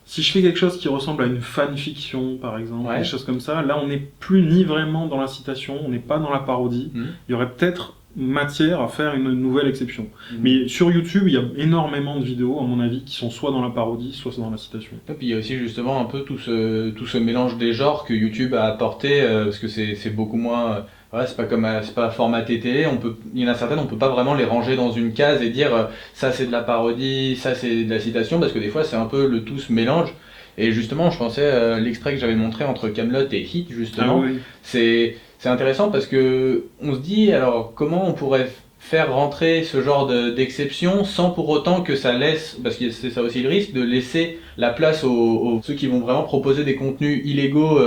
si je fais quelque chose qui ressemble à une fanfiction, par exemple, des choses comme ça, là on n'est plus ni vraiment dans la citation, on n'est pas dans la parodie. Il y aurait peut-être matière à faire une nouvelle exception. Mais sur YouTube, il y a énormément de vidéos, à mon avis, qui sont soit dans la parodie, soit dans la citation. Et puis il y a aussi justement un peu tout ce mélange des genres que YouTube a apporté, parce que c'est beaucoup moins... c'est pas formaté télé, il y en a certaines, on peut pas vraiment les ranger dans une case et dire ça c'est de la parodie, ça c'est de la citation, parce que des fois c'est un peu le tout se mélange. Et justement, je pensais l'extrait que j'avais montré entre Kaamelott et Hit, justement, c'est intéressant parce que on se dit alors comment on pourrait faire rentrer ce genre d'exception sans pour autant que ça laisse, parce que c'est ça aussi le risque, de laisser la place aux ceux qui vont vraiment proposer des contenus illégaux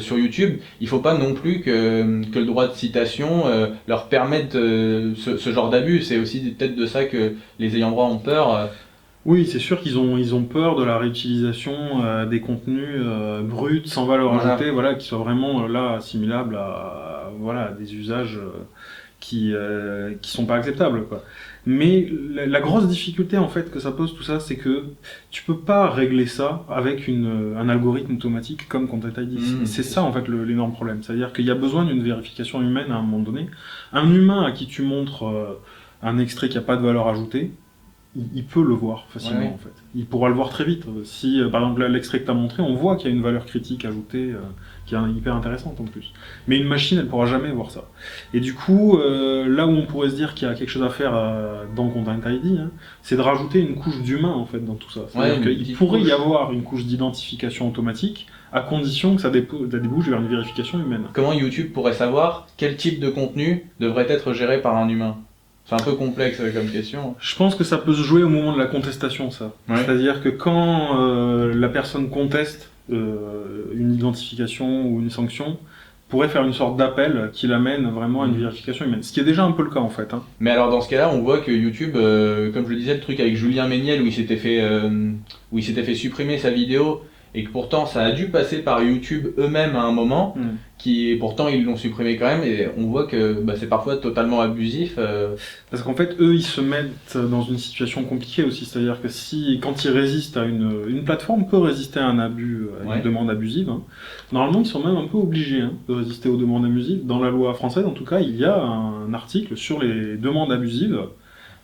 sur YouTube. Il faut pas non plus que le droit de citation leur permette ce genre d'abus. C'est aussi peut-être de ça que les ayants droit ont peur. Oui, c'est sûr qu'ils ont peur de la réutilisation des contenus bruts, sans valeur ajoutée, qui soient vraiment là assimilables à des usages qui sont pas acceptables, quoi. Mais la grosse difficulté en fait que ça pose tout ça, c'est que tu peux pas régler ça avec un algorithme automatique comme Content ID. C'est ça en fait l'énorme problème. C'est-à-dire qu'il y a besoin d'une vérification humaine à un moment donné. Un humain à qui tu montres un extrait qui a pas de valeur ajoutée, il peut le voir facilement en fait. Il pourra le voir très vite. Si par exemple l'extrait que tu as montré, on voit qu'il y a une valeur critique ajoutée qui est hyper intéressante en plus. Mais une machine, elle pourra jamais voir ça. Et du coup, là où on pourrait se dire qu'il y a quelque chose à faire dans Content ID, c'est de rajouter une couche d'humain en fait dans tout ça. C'est-à-dire qu'il pourrait y avoir une couche d'identification automatique à condition que ça débouche vers une vérification humaine. Comment YouTube pourrait savoir quel type de contenu devrait être géré par un humain ? C'est un peu complexe comme question. Je pense que ça peut se jouer au moment de la contestation, ça. C'est-à-dire que quand la personne conteste une identification ou une sanction, pourrait faire une sorte d'appel qui l'amène vraiment à une vérification humaine. Ce qui est déjà un peu le cas en fait. Mais alors dans ce cas-là, on voit que YouTube, comme je le disais, le truc avec Julien Méniel où il s'était fait supprimer sa vidéo et que pourtant ça a dû passer par YouTube eux-mêmes à un moment, et pourtant ils l'ont supprimé quand même, et on voit que c'est parfois totalement abusif. Parce qu'en fait, eux, ils se mettent dans une situation compliquée aussi, c'est-à-dire que quand ils résistent à une plateforme peut résister à un abus, à une demande abusive, hein. Normalement, ils sont même un peu obligés de résister aux demandes abusives. Dans la loi française, en tout cas, il y a un article sur les demandes abusives,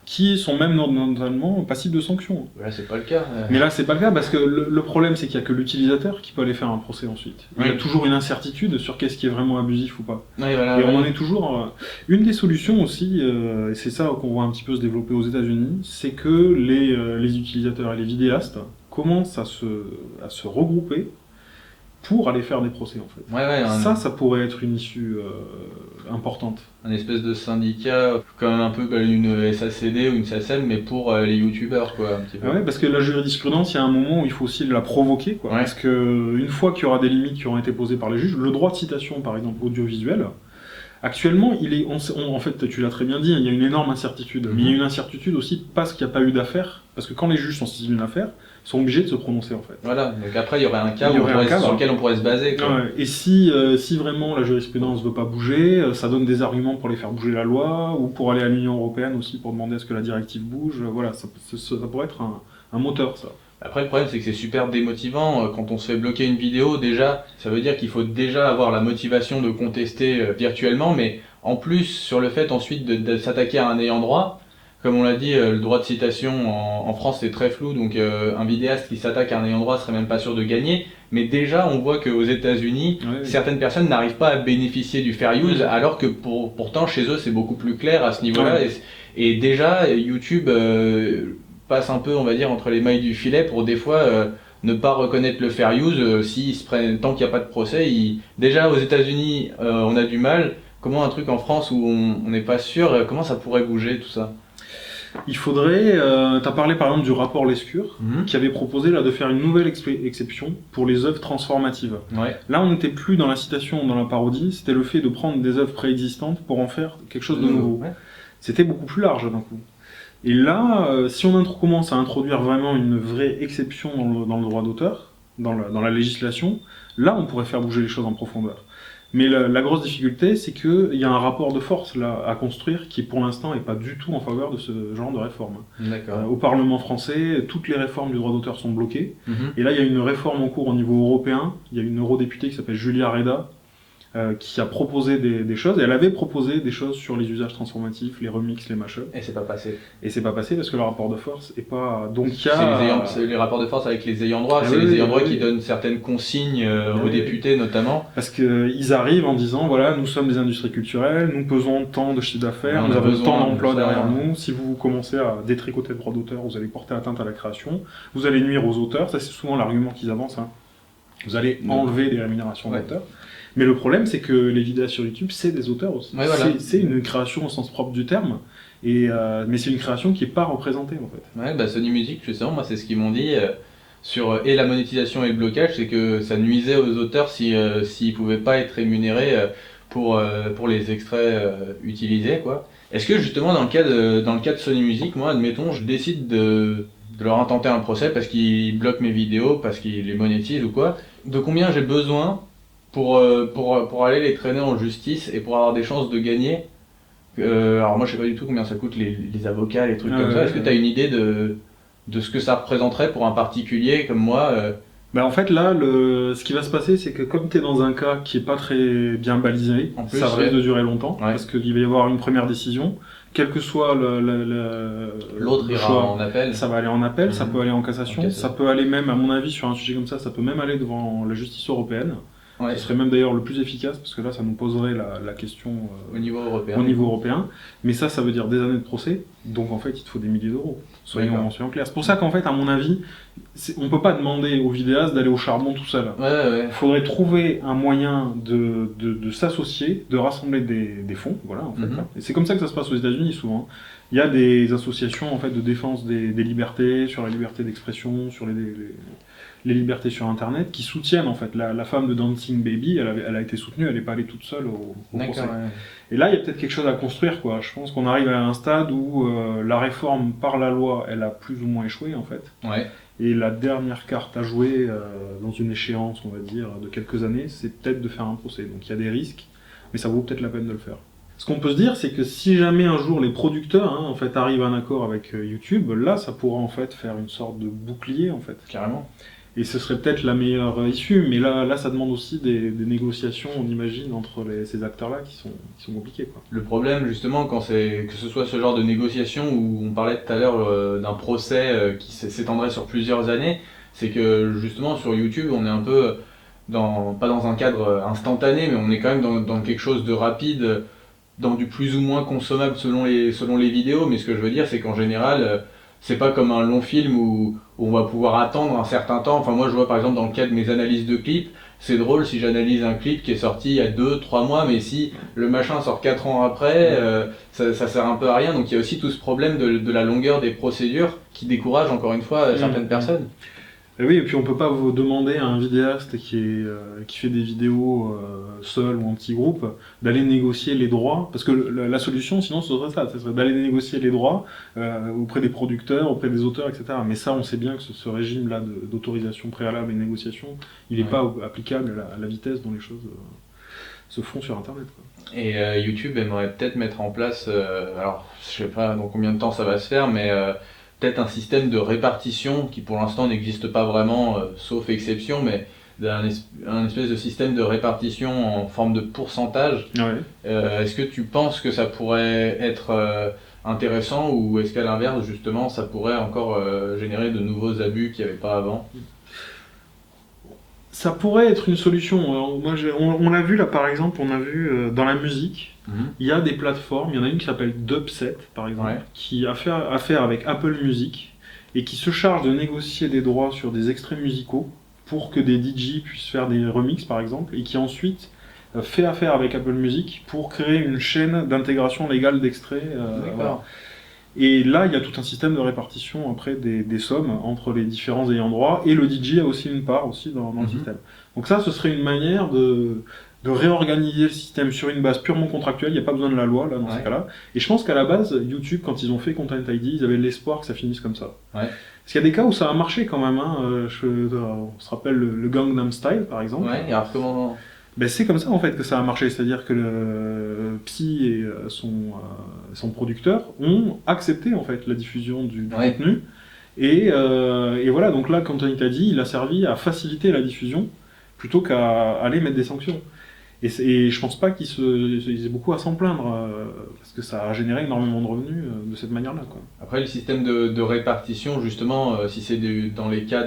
qui sont même notamment passibles de sanctions. Là, c'est pas le cas. Mais là, c'est pas le cas parce que le problème, c'est qu'il y a que l'utilisateur qui peut aller faire un procès ensuite. Il y a toujours une incertitude sur qu'est-ce qui est vraiment abusif ou pas. Et on en est toujours... Une des solutions aussi, et c'est ça qu'on voit un petit peu se développer aux États-Unis, c'est que les utilisateurs et les vidéastes commencent à se regrouper pour aller faire des procès en fait. Ça pourrait être une issue importante. Un espèce de syndicat, comme un peu une SACD ou une SACEM, mais pour les youtubeurs quoi, un petit peu. Parce que la jurisprudence, il y a un moment où il faut aussi la provoquer, quoi. Parce que une fois qu'il y aura des limites qui auront été posées par les juges, le droit de citation par exemple audiovisuel, actuellement, en fait, tu l'as très bien dit, il y a une énorme incertitude. Mais il y a une incertitude aussi parce qu'il n'y a pas eu d'affaire, parce que quand les juges sont saisis d'une affaire, ils sont obligés de se prononcer en fait. Voilà, donc après il y aurait un cas, sur lequel on pourrait se baser. Quoi. Et si vraiment la jurisprudence ne veut pas bouger, ça donne des arguments pour les faire bouger la loi, ou pour aller à l'Union Européenne aussi pour demander à ce que la directive bouge. Voilà, ça pourrait être un moteur ça. Après le problème c'est que c'est super démotivant, quand on se fait bloquer une vidéo déjà, ça veut dire qu'il faut déjà avoir la motivation de contester virtuellement, mais en plus sur le fait ensuite de s'attaquer à un ayant droit, comme on l'a dit, le droit de citation en France c'est très flou, donc un vidéaste qui s'attaque à un ayant droit serait même pas sûr de gagner, mais déjà on voit qu'aux États-Unis certaines personnes n'arrivent pas à bénéficier du fair use, alors que pourtant chez eux c'est beaucoup plus clair à ce niveau-là, et déjà YouTube passe un peu, on va dire, entre les mailles du filet pour des fois ne pas reconnaître le fair use s'ils se prennent, tant qu'il n'y a pas de procès. Déjà aux États-Unis on a du mal, comment un truc en France où on n'est pas sûr, comment ça pourrait bouger tout ça? Il faudrait, tu as parlé par exemple du rapport Lescure, qui avait proposé là, de faire une nouvelle exception pour les œuvres transformatives. Là on n'était plus dans la citation, dans la parodie, c'était le fait de prendre des œuvres préexistantes pour en faire quelque chose de nouveau. C'était beaucoup plus large d'un coup. Et là, si on commence à introduire vraiment une vraie exception dans le droit d'auteur, dans la législation, là on pourrait faire bouger les choses en profondeur. Mais la grosse difficulté, c'est qu'il y a un rapport de force là à construire qui pour l'instant n'est pas du tout en faveur de ce genre de réforme. Au Parlement français, toutes les réformes du droit d'auteur sont bloquées. Et là, il y a une réforme en cours au niveau européen. Il y a une eurodéputée qui s'appelle Julia Reda, qui a proposé des choses, et elle avait proposé des choses sur les usages transformatifs, les remixes, les mashups. Et c'est pas passé. Et c'est pas passé parce que le rapport de force est pas... Donc il y a... C'est les rapports de force avec les ayants droit, c'est les ayants droit qui donnent certaines consignes aux députés notamment. Parce qu'ils arrivent en disant, voilà, nous sommes des industries culturelles, nous pesons tant de chiffre d'affaires, nous avons tant d'emplois derrière nous, si vous commencez à détricoter le droit d'auteur, vous allez porter atteinte à la création, vous allez nuire aux auteurs, ça c'est souvent l'argument qu'ils avancent, vous allez enlever des rémunérations d'auteurs. Mais le problème, c'est que les vidéos sur YouTube, c'est des auteurs aussi. C'est une création au sens propre du terme, mais c'est une création qui n'est pas représentée en fait. Sony Music, justement, moi c'est ce qu'ils m'ont dit sur la monétisation et le blocage, c'est que ça nuisait aux auteurs s'ils ne pouvaient pas être rémunérés pour les extraits utilisés, quoi. Est-ce que justement dans le cas de Sony Music, moi admettons, je décide de leur intenter un procès parce qu'ils bloquent mes vidéos, parce qu'ils les monétisent ou quoi, de combien j'ai besoin pour aller les traîner en justice et pour avoir des chances de gagner? Alors moi je sais pas du tout combien ça coûte les avocats, les trucs comme ça. Est-ce que tu as une idée de ce que ça représenterait pour un particulier comme moi En fait là, ce qui va se passer, c'est que comme tu es dans un cas qui est pas très bien balisé, ça risque de durer longtemps, parce qu'il va y avoir une première décision, quel que soit l'autre ira en appel. Ça va aller en appel, ça peut aller en cassation, ça peut aller même, à mon avis, sur un sujet comme ça peut même aller devant la justice européenne. Ce serait même d'ailleurs le plus efficace, parce que là ça nous poserait la question au niveau européen. Mais ça veut dire des années de procès, donc en fait il te faut des milliers d'euros, soyons clairs. C'est pour ça qu'en fait, à mon avis, on peut pas demander aux vidéastes d'aller au charbon tout seul. Il faudrait trouver un moyen de s'associer, de rassembler des fonds, voilà en fait. Et c'est comme ça que ça se passe aux États-Unis souvent. Il y a des associations en fait de défense des libertés, sur la liberté d'expression, sur les libertés sur internet, qui soutiennent en fait la femme de Dancing Baby. Elle a été soutenue, elle n'est pas allée toute seule au procès. Et là il y a peut-être quelque chose à construire, quoi. Je pense qu'on arrive à un stade où la réforme par la loi, elle a plus ou moins échoué en fait. Et la dernière carte à jouer dans une échéance, on va dire, de quelques années, c'est peut-être de faire un procès. Donc il y a des risques, mais ça vaut peut-être la peine de le faire. Ce qu'on peut se dire, c'est que si jamais un jour les producteurs en fait, arrivent à un accord avec YouTube, là, ça pourra en fait faire une sorte de bouclier, en fait. Carrément. Et ce serait peut-être la meilleure issue, mais là ça demande aussi des négociations, on imagine, entre ces acteurs-là qui sont compliqués, quoi. Le problème, justement, quand c'est que ce soit ce genre de négociation où on parlait tout à l'heure d'un procès qui s'étendrait sur plusieurs années, c'est que justement sur YouTube, on est un peu pas dans un cadre instantané, mais on est quand même dans quelque chose de rapide, dans du plus ou moins consommable selon les vidéos. Mais ce que je veux dire, c'est qu'en général, c'est pas comme un long film où on va pouvoir attendre un certain temps. Enfin, moi je vois par exemple dans le cas de mes analyses de clips, c'est drôle si j'analyse un clip qui est sorti il y a 2-3 mois, mais si le machin sort 4 ans après, ça sert un peu à rien. Donc il y a aussi tout ce problème de la longueur des procédures qui décourage encore une fois certaines personnes. Et oui, et puis on peut pas vous demander à un vidéaste qui fait des vidéos seul ou en petit groupe d'aller négocier les droits, parce que la solution sinon ce serait ça, d'aller négocier les droits auprès des producteurs, auprès des auteurs, etc. Mais ça, on sait bien que ce régime-là d'autorisation préalable et négociation, il n'est pas applicable à la vitesse dont les choses se font sur Internet, quoi. Et YouTube aimerait peut-être mettre en place, alors je sais pas dans combien de temps ça va se faire, mais peut-être un système de répartition qui pour l'instant n'existe pas vraiment, sauf exception, mais un espèce de système de répartition en forme de pourcentage. Est-ce que tu penses que ça pourrait être intéressant, ou est-ce qu'à l'inverse, justement, ça pourrait encore générer de nouveaux abus qu'il n'y avait pas avant ? Ça pourrait être une solution. Alors, moi, on l'a vu là, par exemple, on a vu dans la musique, il y a des plateformes, il y en a une qui s'appelle Dubset, par exemple, qui a affaire avec Apple Music et qui se charge de négocier des droits sur des extraits musicaux pour que des DJ puissent faire des remixes, par exemple, et qui ensuite fait affaire avec Apple Music pour créer une chaîne d'intégration légale d'extraits. Voilà. Et là, il y a tout un système de répartition après des sommes entre les différents ayants droit, et le DJ a aussi une part aussi dans le système. Donc ça, ce serait une manière de réorganiser le système sur une base purement contractuelle. Il n'y a pas besoin de la loi là dans ces cas-là. Et je pense qu'à la base, YouTube, quand ils ont fait Content ID, ils avaient l'espoir que ça finisse comme ça. Parce qu'il y a des cas où ça a marché quand même. On se rappelle le Gangnam Style, par exemple. Et alors comment... Ben, c'est comme ça en fait que ça a marché, c'est-à-dire que le Psy et son producteur ont accepté en fait la diffusion du contenu, et voilà, donc là, quand on t'a dit, il a servi à faciliter la diffusion plutôt qu'à aller mettre des sanctions. Et je pense pas qu'ils aient beaucoup à s'en plaindre, parce que ça a généré énormément de revenus de cette manière-là, quoi. Après, le système de répartition, justement, si c'est dans les cas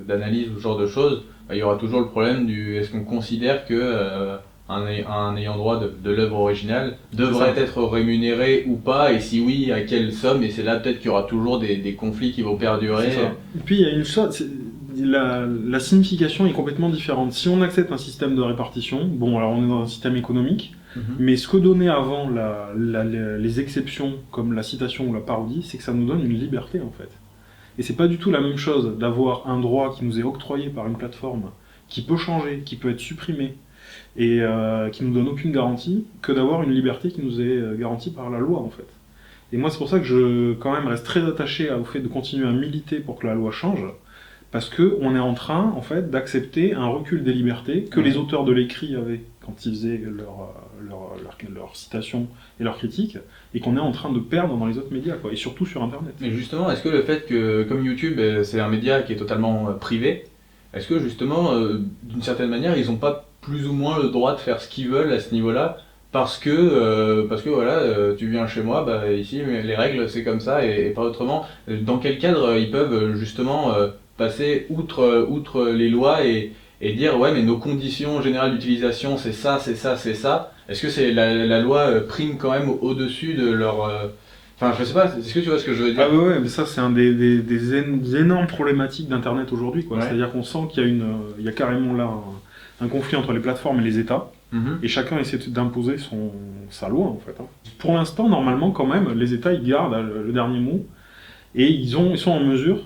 d'analyse ou ce genre de choses, il y aura toujours le problème est-ce qu'on considère que un ayant droit de l'œuvre originale devrait être rémunéré ou pas, et si oui, à quelle somme, et c'est là peut-être qu'il y aura toujours des conflits qui vont perdurer. Et puis il y a une chose, la signification est complètement différente. Si on accepte un système de répartition, bon alors on est dans un système économique, mais ce que donnaient avant les exceptions comme la citation ou la parodie, c'est que ça nous donne une liberté en fait. Et c'est pas du tout la même chose d'avoir un droit qui nous est octroyé par une plateforme, qui peut changer, qui peut être supprimé, et qui nous donne aucune garantie, que d'avoir une liberté qui nous est garantie par la loi en fait. Et moi c'est pour ça que je quand même reste très attaché au fait de continuer à militer pour que la loi change, parce qu'on est en train en fait d'accepter un recul des libertés que les auteurs de l'écrit avaient quand ils faisaient leurs citations et leurs critiques, et qu'on est en train de perdre dans les autres médias, quoi, et surtout sur Internet. Mais justement, est-ce que le fait que, comme YouTube, c'est un média qui est totalement privé, est-ce que justement, d'une certaine manière, ils n'ont pas plus ou moins le droit de faire ce qu'ils veulent à ce niveau-là, parce que voilà, tu viens chez moi, bah, ici les règles c'est comme ça et pas autrement. Dans quel cadre ils peuvent justement passer outre les lois et dire ouais mais nos conditions générales d'utilisation c'est ça, c'est ça, c'est ça. Est-ce que c'est la loi prime quand même au-dessus de leur... Enfin je sais pas, est-ce que tu vois ce que je veux dire? Ah ouais, mais ça c'est un des énormes problématiques d'Internet aujourd'hui, quoi. C'est-à-dire qu'on sent qu'il y a carrément là un conflit entre les plateformes et les États, et chacun essaie d'imposer sa loi en fait. Pour l'instant, normalement quand même, les États ils gardent le dernier mot, et ils sont en mesure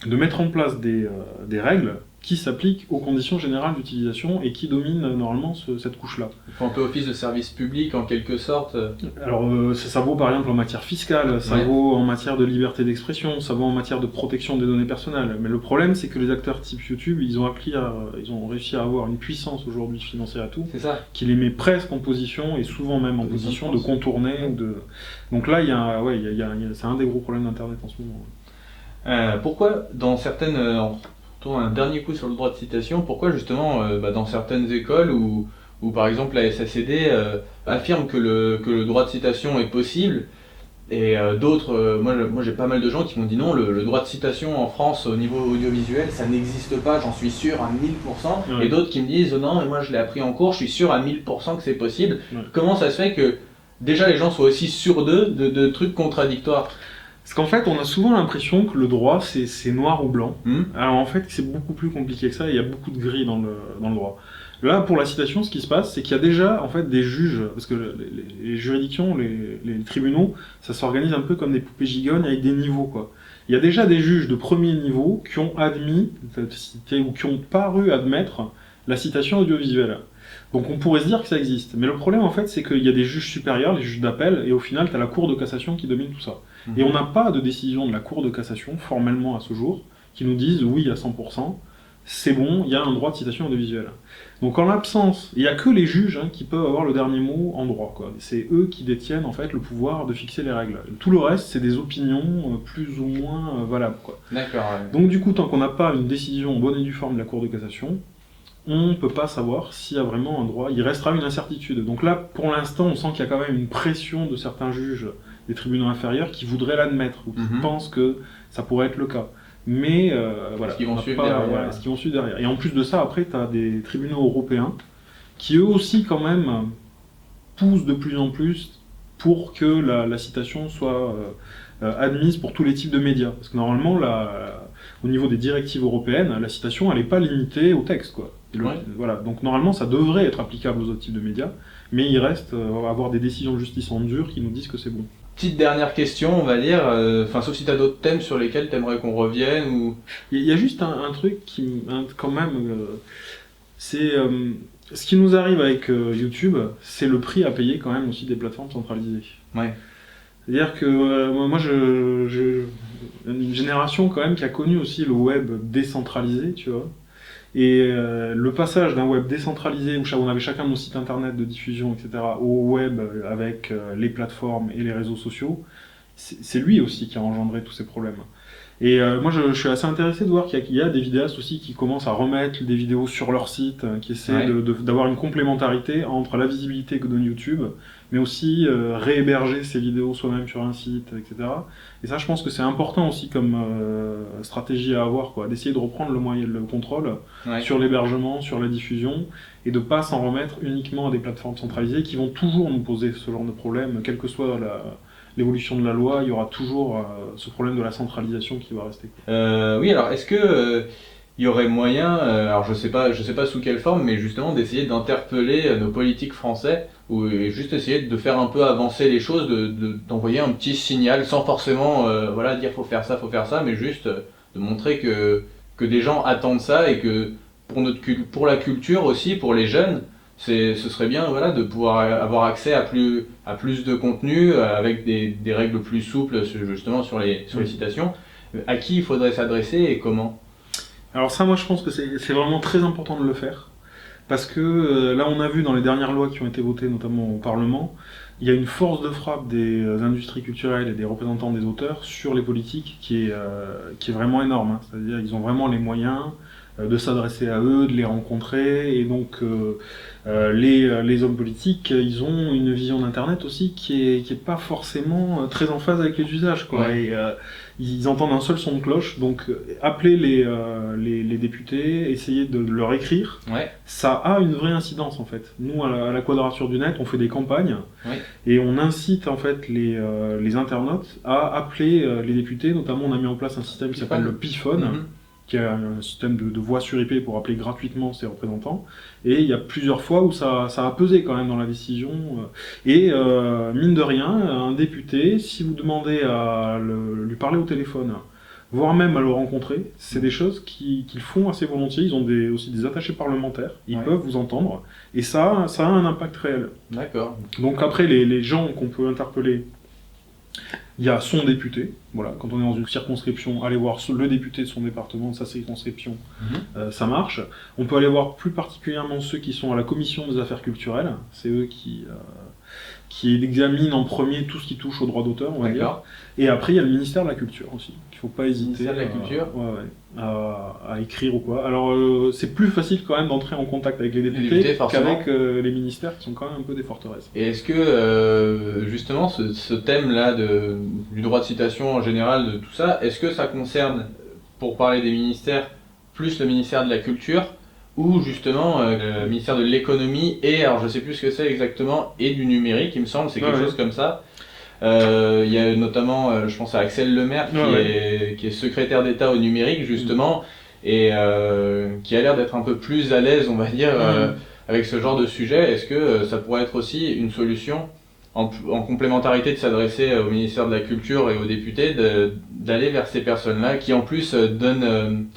de mettre en place des règles qui s'applique aux conditions générales d'utilisation et qui domine normalement cette couche-là. Ils font un peu office de service public en quelque sorte. Alors ça vaut par exemple en matière fiscale, ça vaut en matière de liberté d'expression, ça vaut en matière de protection des données personnelles. Mais le problème c'est que les acteurs type YouTube, ils ont réussi à avoir une puissance aujourd'hui financière à tout, qui les met presque en position, et souvent même en position de contourner. Donc là, c'est un des gros problèmes d'Internet en ce moment. Pourquoi dans certaines... un dernier coup sur le droit de citation, pourquoi justement dans certaines écoles où par exemple la SACD affirme que le droit de citation est possible, et d'autres, moi j'ai pas mal de gens qui m'ont dit non, le droit de citation en France au niveau audiovisuel ça n'existe pas, j'en suis sûr à 1000%, et d'autres qui me disent non mais moi je l'ai appris en cours, je suis sûr à 1000% que c'est possible. Comment ça se fait que déjà les gens soient aussi sûrs d'eux, de trucs contradictoires? Parce qu'en fait, on a souvent l'impression que le droit, c'est noir ou blanc. Alors en fait, c'est beaucoup plus compliqué que ça, il y a beaucoup de gris dans le droit. Là, pour la citation, ce qui se passe, c'est qu'il y a déjà en fait des juges, parce que les juridictions, les tribunaux, ça s'organise un peu comme des poupées gigognes avec des niveaux, quoi. Il y a déjà des juges de premier niveau qui ont admis, ou qui ont paru admettre la citation audiovisuelle. Donc on pourrait se dire que ça existe. Mais le problème, en fait, c'est qu'il y a des juges supérieurs, les juges d'appel, et au final, tu as la Cour de cassation qui domine tout ça. Et on n'a pas de décision de la Cour de cassation, formellement à ce jour, qui nous dise oui à 100%, c'est bon, il y a un droit de citation audiovisuelle. Donc en l'absence, il n'y a que les juges qui peuvent avoir le dernier mot en droit, quoi. C'est eux qui détiennent en fait le pouvoir de fixer les règles. Tout le reste, c'est des opinions plus ou moins valables, quoi. D'accord. Donc du coup, tant qu'on n'a pas une décision en bonne et due forme de la Cour de cassation, on ne peut pas savoir s'il y a vraiment un droit. Il restera une incertitude. Donc là, pour l'instant, on sent qu'il y a quand même une pression de certains juges des tribunaux inférieurs qui voudraient l'admettre, ou qui pensent que ça pourrait être le cas. Mais voilà, ce qu'ils vont suivre derrière. Voilà, ce qu'ils vont suivre derrière. Et en plus de ça, après, tu as des tribunaux européens qui eux aussi quand même poussent de plus en plus pour que la citation soit admise pour tous les types de médias. Parce que normalement, au niveau des directives européennes, la citation, elle n'est pas limitée au texte, quoi. Voilà. Donc normalement, ça devrait être applicable aux autres types de médias, mais il reste à avoir des décisions de justice en dur qui nous disent que c'est bon. Petite dernière question, on va dire, sauf si tu as d'autres thèmes sur lesquels tu aimerais qu'on revienne ou... Il y a juste un truc qui, quand même, c'est ce qui nous arrive avec YouTube, c'est le prix à payer quand même aussi des plateformes centralisées. Ouais. C'est-à-dire que moi, une génération quand même qui a connu aussi le web décentralisé, tu vois. Et le passage d'un web décentralisé où on avait chacun nos sites internet de diffusion, etc., au web avec les plateformes et les réseaux sociaux, c'est lui aussi qui a engendré tous ces problèmes. Et moi je suis assez intéressé de voir qu'il y a des vidéastes aussi qui commencent à remettre des vidéos sur leur site, qui essaient d'avoir une complémentarité entre la visibilité que donne YouTube, mais aussi réhéberger ces vidéos soi-même sur un site, etc. Et ça je pense que c'est important aussi comme stratégie à avoir, quoi, d'essayer de reprendre le contrôle sur l'hébergement, sur la diffusion, et de pas s'en remettre uniquement à des plateformes centralisées qui vont toujours nous poser ce genre de problème, quelle que soit l'évolution de la loi, il y aura toujours ce problème de la centralisation qui va rester. Oui, alors est-ce que il y aurait moyen, alors je sais pas sous quelle forme, mais justement d'essayer d'interpeller nos politiques français, ou juste essayer de faire un peu avancer les choses, d'envoyer un petit signal sans forcément dire faut faire ça, mais juste de montrer que des gens attendent ça et que pour la culture aussi, pour les jeunes, ce serait bien de pouvoir avoir accès à plus de contenu avec des règles plus souples justement sur les citations. À qui il faudrait s'adresser et comment? Alors ça, moi je pense que c'est vraiment très important de le faire, parce que là on a vu dans les dernières lois qui ont été votées notamment au Parlement, il y a une force de frappe des industries culturelles et des représentants des auteurs sur les politiques qui est vraiment énorme, c'est-à-dire ils ont vraiment les moyens de s'adresser à eux, de les rencontrer, et donc les hommes politiques, ils ont une vision d'internet aussi qui est pas forcément très en phase avec les usages, quoi. Ouais. Et ils entendent un seul son de cloche, donc appeler les députés, essayer de leur écrire, ça a une vraie incidence en fait. Nous à la Quadrature du Net, on fait des campagnes, et on incite en fait les internautes à appeler les députés, notamment on a mis en place un système qui s'appelle le Piphone, qui est un système de voix sur IP pour appeler gratuitement ses représentants, et il y a plusieurs fois où ça a pesé quand même dans la décision, et mine de rien, un député, si vous demandez à lui parler au téléphone voire même à le rencontrer. C'est des choses qu'ils font assez volontiers. Ils ont aussi des attachés parlementaires. Ils peuvent vous entendre. Et ça a un impact réel. D'accord. Donc après, les gens qu'on peut interpeller, il y a son député. Voilà, quand on est dans une circonscription, aller voir le député de son département, de sa circonscription, ça marche. On peut aller voir plus particulièrement ceux qui sont à la commission des affaires culturelles. C'est eux qui examinent en premier tout ce qui touche au droit d'auteur, on va dire. Et après, il y a le ministère de la Culture aussi, qu'il ne faut pas hésiter ministère de la Culture à écrire ou quoi. Alors, c'est plus facile quand même d'entrer en contact avec les députés qu'avec les ministères qui sont quand même un peu des forteresses. Et est-ce que, justement, ce thème-là du droit de citation en général, de tout ça, est-ce que ça concerne, pour parler des ministères, plus le ministère de la Culture ou justement le ministère de l'économie et, alors je sais plus ce que c'est exactement, et du numérique, il me semble, c'est quelque chose comme ça. Il y a notamment, je pense à Axel Lemaire, qui est secrétaire d'État au numérique, justement, et qui a l'air d'être un peu plus à l'aise, on va dire, avec ce genre de sujet. Est-ce que ça pourrait être aussi une solution, en complémentarité de s'adresser au ministère de la Culture et aux députés, d'aller vers ces personnes-là, qui en plus donnent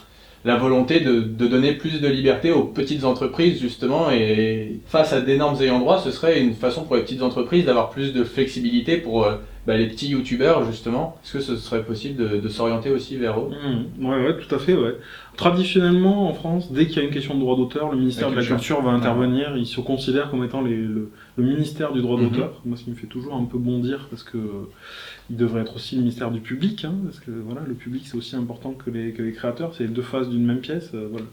la volonté de donner plus de liberté aux petites entreprises, justement, et face à d'énormes ayants droit, ce serait une façon pour les petites entreprises d'avoir plus de flexibilité pour les petits youtubeurs, justement. Est-ce que ce serait possible de s'orienter aussi vers eux? Ouais, tout à fait, ouais. Traditionnellement, en France, dès qu'il y a une question de droit d'auteur, le ministère de la Culture va intervenir. Il se considère comme étant le ministère du droit d'auteur. Moi, ce qui me fait toujours un peu bondir, parce que il devrait être aussi le ministère du public, parce que voilà, le public c'est aussi important que les créateurs, c'est les deux faces d'une même pièce. Voilà,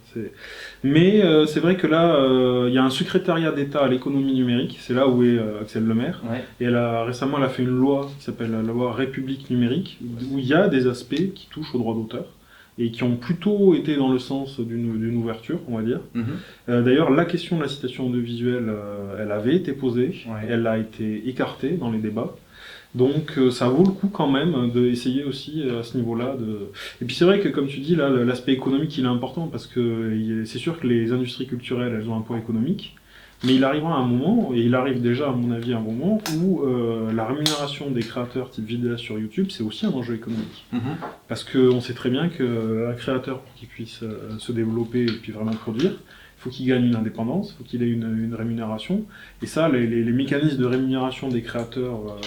mais c'est vrai que là, il y a un secrétariat d'État à l'économie numérique, c'est là où est Axel Lemaire, et récemment elle a fait une loi qui s'appelle la loi République numérique, où il y a des aspects qui touchent au droit d'auteur, et qui ont plutôt été dans le sens d'une ouverture, on va dire. D'ailleurs, la question de la citation audiovisuelle, elle avait été posée, elle a été écartée dans les débats. Donc ça vaut le coup quand même d'essayer aussi à ce niveau-là. Et puis c'est vrai que comme tu dis, là, l'aspect économique il est important, parce que c'est sûr que les industries culturelles, elles ont un poids économique, mais il arrivera un moment, et il arrive déjà à mon avis un moment, où la rémunération des créateurs type vidéastes sur YouTube, c'est aussi un enjeu économique. Parce qu'on sait très bien qu'un créateur, pour qu'il puisse se développer et puis vraiment produire, il faut qu'il gagne une indépendance, il faut qu'il ait une rémunération. Et ça, les mécanismes de rémunération des créateurs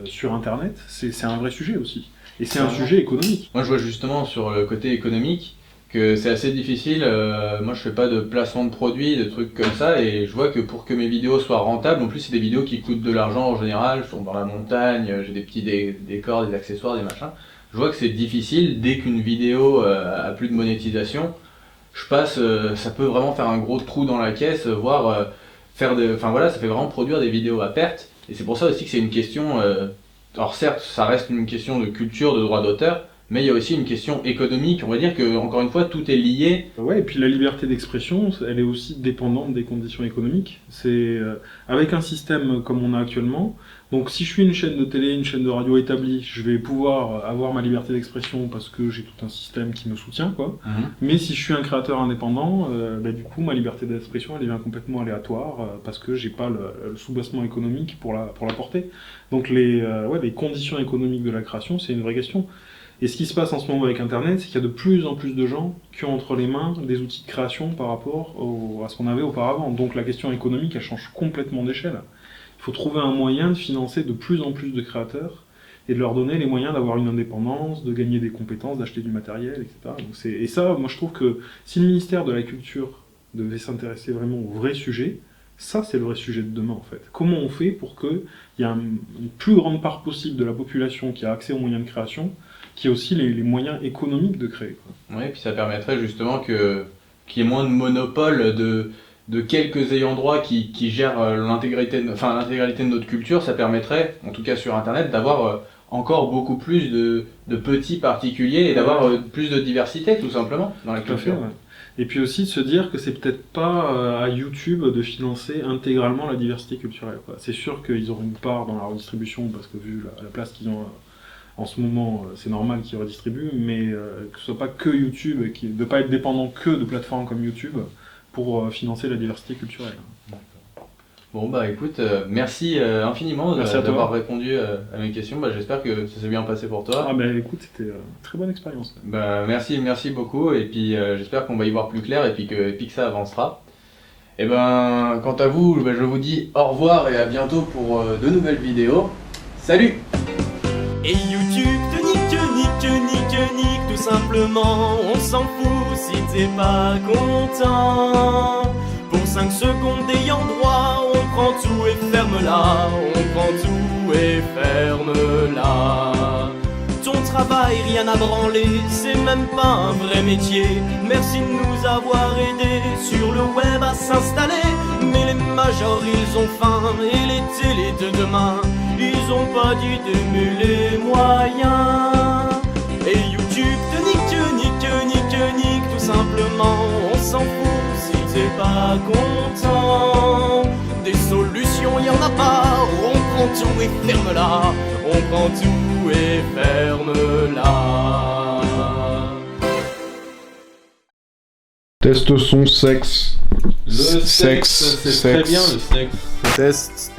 sur Internet, c'est un vrai sujet aussi. Et c'est un sujet économique. Moi, je vois justement sur le côté économique que c'est assez difficile. Moi, je fais pas de placement de produits, de trucs comme ça, et je vois que pour que mes vidéos soient rentables, en plus, c'est des vidéos qui coûtent de l'argent en général. Je suis dans la montagne, j'ai des petits décors, des accessoires, des machins. Je vois que c'est difficile dès qu'une vidéo a plus de monétisation. Ça peut vraiment faire un gros trou dans la caisse, voire ça fait vraiment produire des vidéos à perte. Et c'est pour ça aussi que c'est une question, alors certes, ça reste une question de culture, de droit d'auteur, mais il y a aussi une question économique. On va dire que, encore une fois, tout est lié. Ouais, et puis la liberté d'expression, elle est aussi dépendante des conditions économiques. C'est avec un système comme on a actuellement. Donc si je suis une chaîne de télé, une chaîne de radio établie, je vais pouvoir avoir ma liberté d'expression parce que j'ai tout un système qui me soutient, quoi. Mais si je suis un créateur indépendant, du coup ma liberté d'expression elle devient complètement aléatoire parce que j'ai pas le soubassement économique pour la porter. Donc les conditions économiques de la création, c'est une vraie question. Et ce qui se passe en ce moment avec Internet, c'est qu'il y a de plus en plus de gens qui ont entre les mains des outils de création par rapport à ce qu'on avait auparavant. Donc la question économique, elle change complètement d'échelle. Il faut trouver un moyen de financer de plus en plus de créateurs et de leur donner les moyens d'avoir une indépendance, de gagner des compétences, d'acheter du matériel, etc. Donc et ça, moi je trouve que si le ministère de la Culture devait s'intéresser vraiment au vrai sujet, ça c'est le vrai sujet de demain en fait. Comment on fait pour qu'il y ait une plus grande part possible de la population qui a accès aux moyens de création, qui a aussi les moyens économiques de créer, quoi. Oui, puis ça permettrait justement qu'il y ait moins de monopole de quelques ayants droit qui gèrent l'intégralité de notre culture. Ça permettrait, en tout cas sur Internet, d'avoir encore beaucoup plus de petits particuliers et d'avoir plus de diversité tout simplement dans la culture. Tout à fait, ouais. Et puis aussi de se dire que c'est peut-être pas à YouTube de financer intégralement la diversité culturelle, quoi. C'est sûr qu'ils auront une part dans la redistribution parce que vu la place qu'ils ont en ce moment, c'est normal qu'ils redistribuent, mais que ce soit pas que YouTube, de ne pas être dépendant que de plateformes comme YouTube pour financer la diversité culturelle. Bon bah écoute, merci infiniment d'avoir répondu à mes questions. Bah, j'espère que ça s'est bien passé pour toi. Ah bah écoute, c'était très bonne expérience. Bah merci beaucoup et puis j'espère qu'on va y voir plus clair et puis que ça avancera. Et ben quant à vous, je vous dis au revoir et à bientôt pour de nouvelles vidéos. Salut! Et YouTube te nique, tout simplement, on s'en fout si t'es pas content. Pour 5 secondes ayant droit, on prend tout et ferme-la, on prend tout et ferme-la. Ton travail, rien à branler, c'est même pas un vrai métier. Merci de nous avoir aidés sur le web à s'installer. Mais les majors, ils ont faim et les télés de demain, ils ont pas d'idée mais les moyens. Et YouTube te nique, tout simplement, on s'en fout si t'es pas content. Des solutions, y en a pas, on prend tout et ferme-la, on prend tout et ferme-la. Test son sexe. Le sexe, c'est très bien le sexe.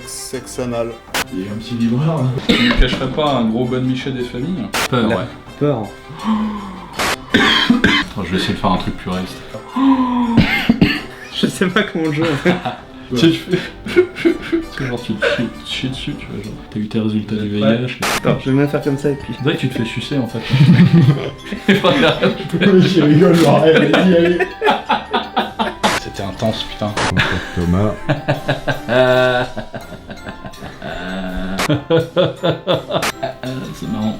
Sexe anal. Il y a un petit vibreur là. Tu ne cacherais pas un gros bon Michel des familles? Peur, ouais. Peur. Attends, je vais essayer de faire un truc plus réaliste. Je sais pas comment jouer en fait. Tu sais, genre tu te chies dessus, tu vois, genre t'as eu tes résultats du VIH. Attends, je vais même faire comme ça et puis... C'est vrai que tu te fais sucer en fait. Je rigole, allez. C'était intense, putain. Thomas. C'est marrant.